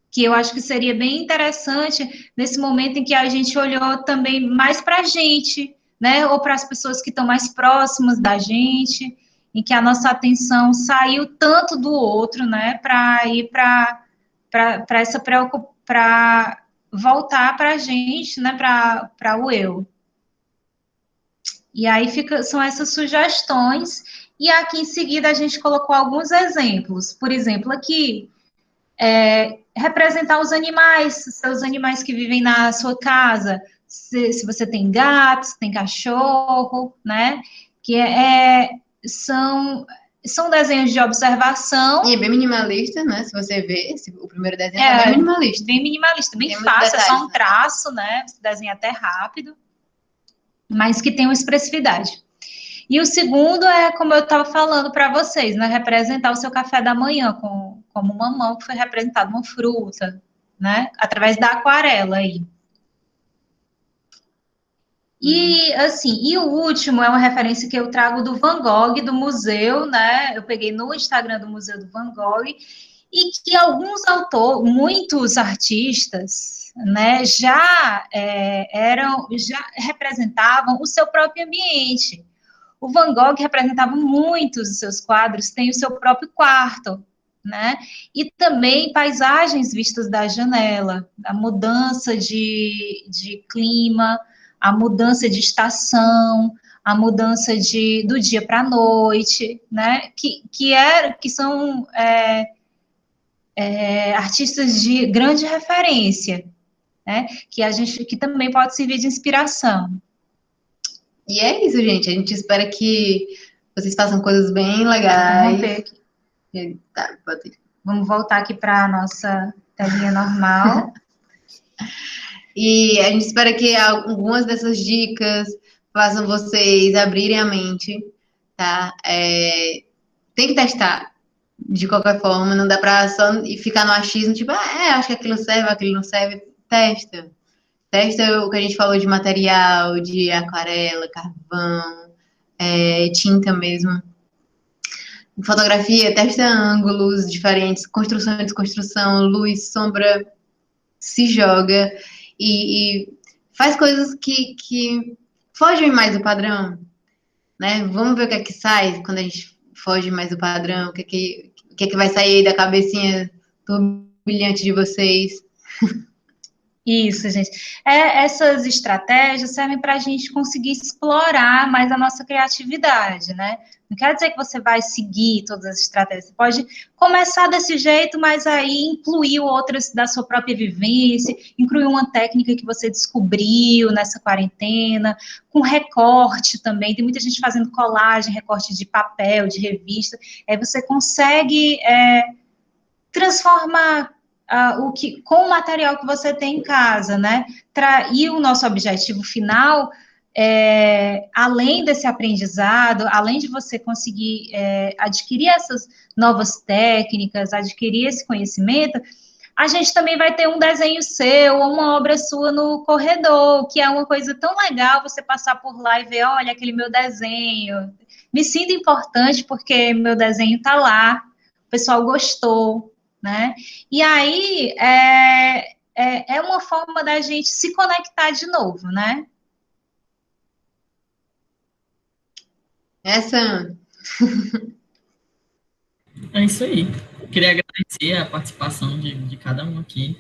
Que eu acho que seria bem interessante nesse momento em que a gente olhou também mais para a gente, né, ou para as pessoas que estão mais próximas da gente, em que a nossa atenção saiu tanto do outro, né, para ir para essa preocupação, para voltar para a gente, né, para o eu. E aí são essas sugestões, e aqui em seguida a gente colocou alguns exemplos. Por exemplo, aqui, representar os seus animais que vivem na sua casa, se você tem gatos, tem cachorro, né, que são desenhos de observação. E é bem minimalista, né? Se você ver, o primeiro desenho é bem minimalista. Bem minimalista, bem fácil, detalhes, é só um traço, né? Você desenha até rápido, mas que tem uma expressividade. E o segundo é, como eu estava falando para vocês, né? Representar o seu café da manhã como uma mão que foi representada uma fruta, né? Através da aquarela aí. E, assim, e o último é uma referência que eu trago do Van Gogh, do museu, né? Eu peguei no Instagram do Museu do Van Gogh, e que muitos artistas, né, já representavam o seu próprio ambiente. O Van Gogh representava muitos dos seus quadros, tem o seu próprio quarto, né? E também paisagens vistas da janela, a mudança de clima, a mudança de estação, a mudança do dia para a noite, né? Que são artistas de grande referência, né? Que também pode servir de inspiração. E é isso, gente. A gente espera que vocês façam coisas bem legais. Vamos ver aqui. Tá, pode ir. Vamos voltar aqui para a nossa telinha normal. E a gente espera que algumas dessas dicas façam vocês abrirem a mente, tá? Tem que testar, de qualquer forma. Não dá para só ficar no achismo, tipo, acho que aquilo serve, aquilo não serve. Testa. Testa o que a gente falou de material, de aquarela, carvão, tinta mesmo. Fotografia, testa ângulos diferentes, construção e desconstrução, luz, sombra, se joga e faz coisas que fogem mais do padrão, né? Vamos ver o que é que sai quando a gente foge mais do padrão, o que é que vai sair da cabecinha turbilhante de vocês. Isso, gente. Essas estratégias servem para a gente conseguir explorar mais a nossa criatividade, né? Não quer dizer que você vai seguir todas as estratégias. Você pode começar desse jeito, mas aí incluir outras da sua própria vivência, incluir uma técnica que você descobriu nessa quarentena, com recorte também. Tem muita gente fazendo colagem, recorte de papel, de revista. Aí você consegue transformar com o material que você tem em casa, né? E o nosso objetivo final, além desse aprendizado, além de você conseguir adquirir essas novas técnicas, adquirir esse conhecimento, a gente também vai ter um desenho seu, ou uma obra sua no corredor, que é uma coisa tão legal você passar por lá e ver, olha, aquele meu desenho. Me sinto importante porque meu desenho está lá, o pessoal gostou, né? E aí é uma forma da gente se conectar de novo, né? Essa É isso aí. Queria agradecer a participação de cada um aqui.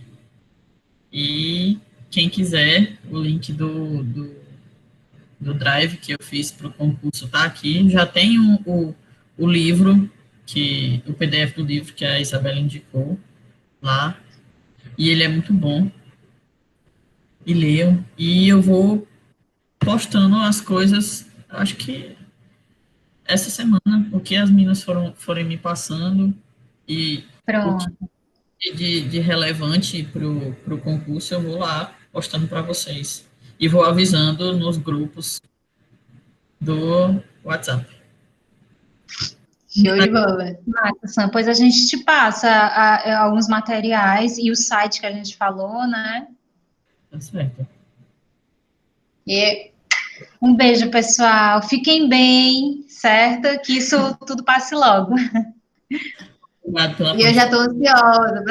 E quem quiser, o link do Drive que eu fiz para o concurso tá aqui. Já tem o livro, o PDF do livro que a Isabela indicou lá. E ele é muito bom. E leiam. E eu vou postando as coisas, acho que essa semana, o que as meninas forem me passando e Pronto. o que de relevante para o concurso, eu vou lá postando para vocês. E vou avisando nos grupos do WhatsApp. show de bola. Massa, pois a gente te passa alguns materiais e o site que a gente falou, né? Tá certo. E Um beijo, pessoal. Fiquem bem, certo? Que isso tudo passe logo. Obrigado pela eu já estou ansiosa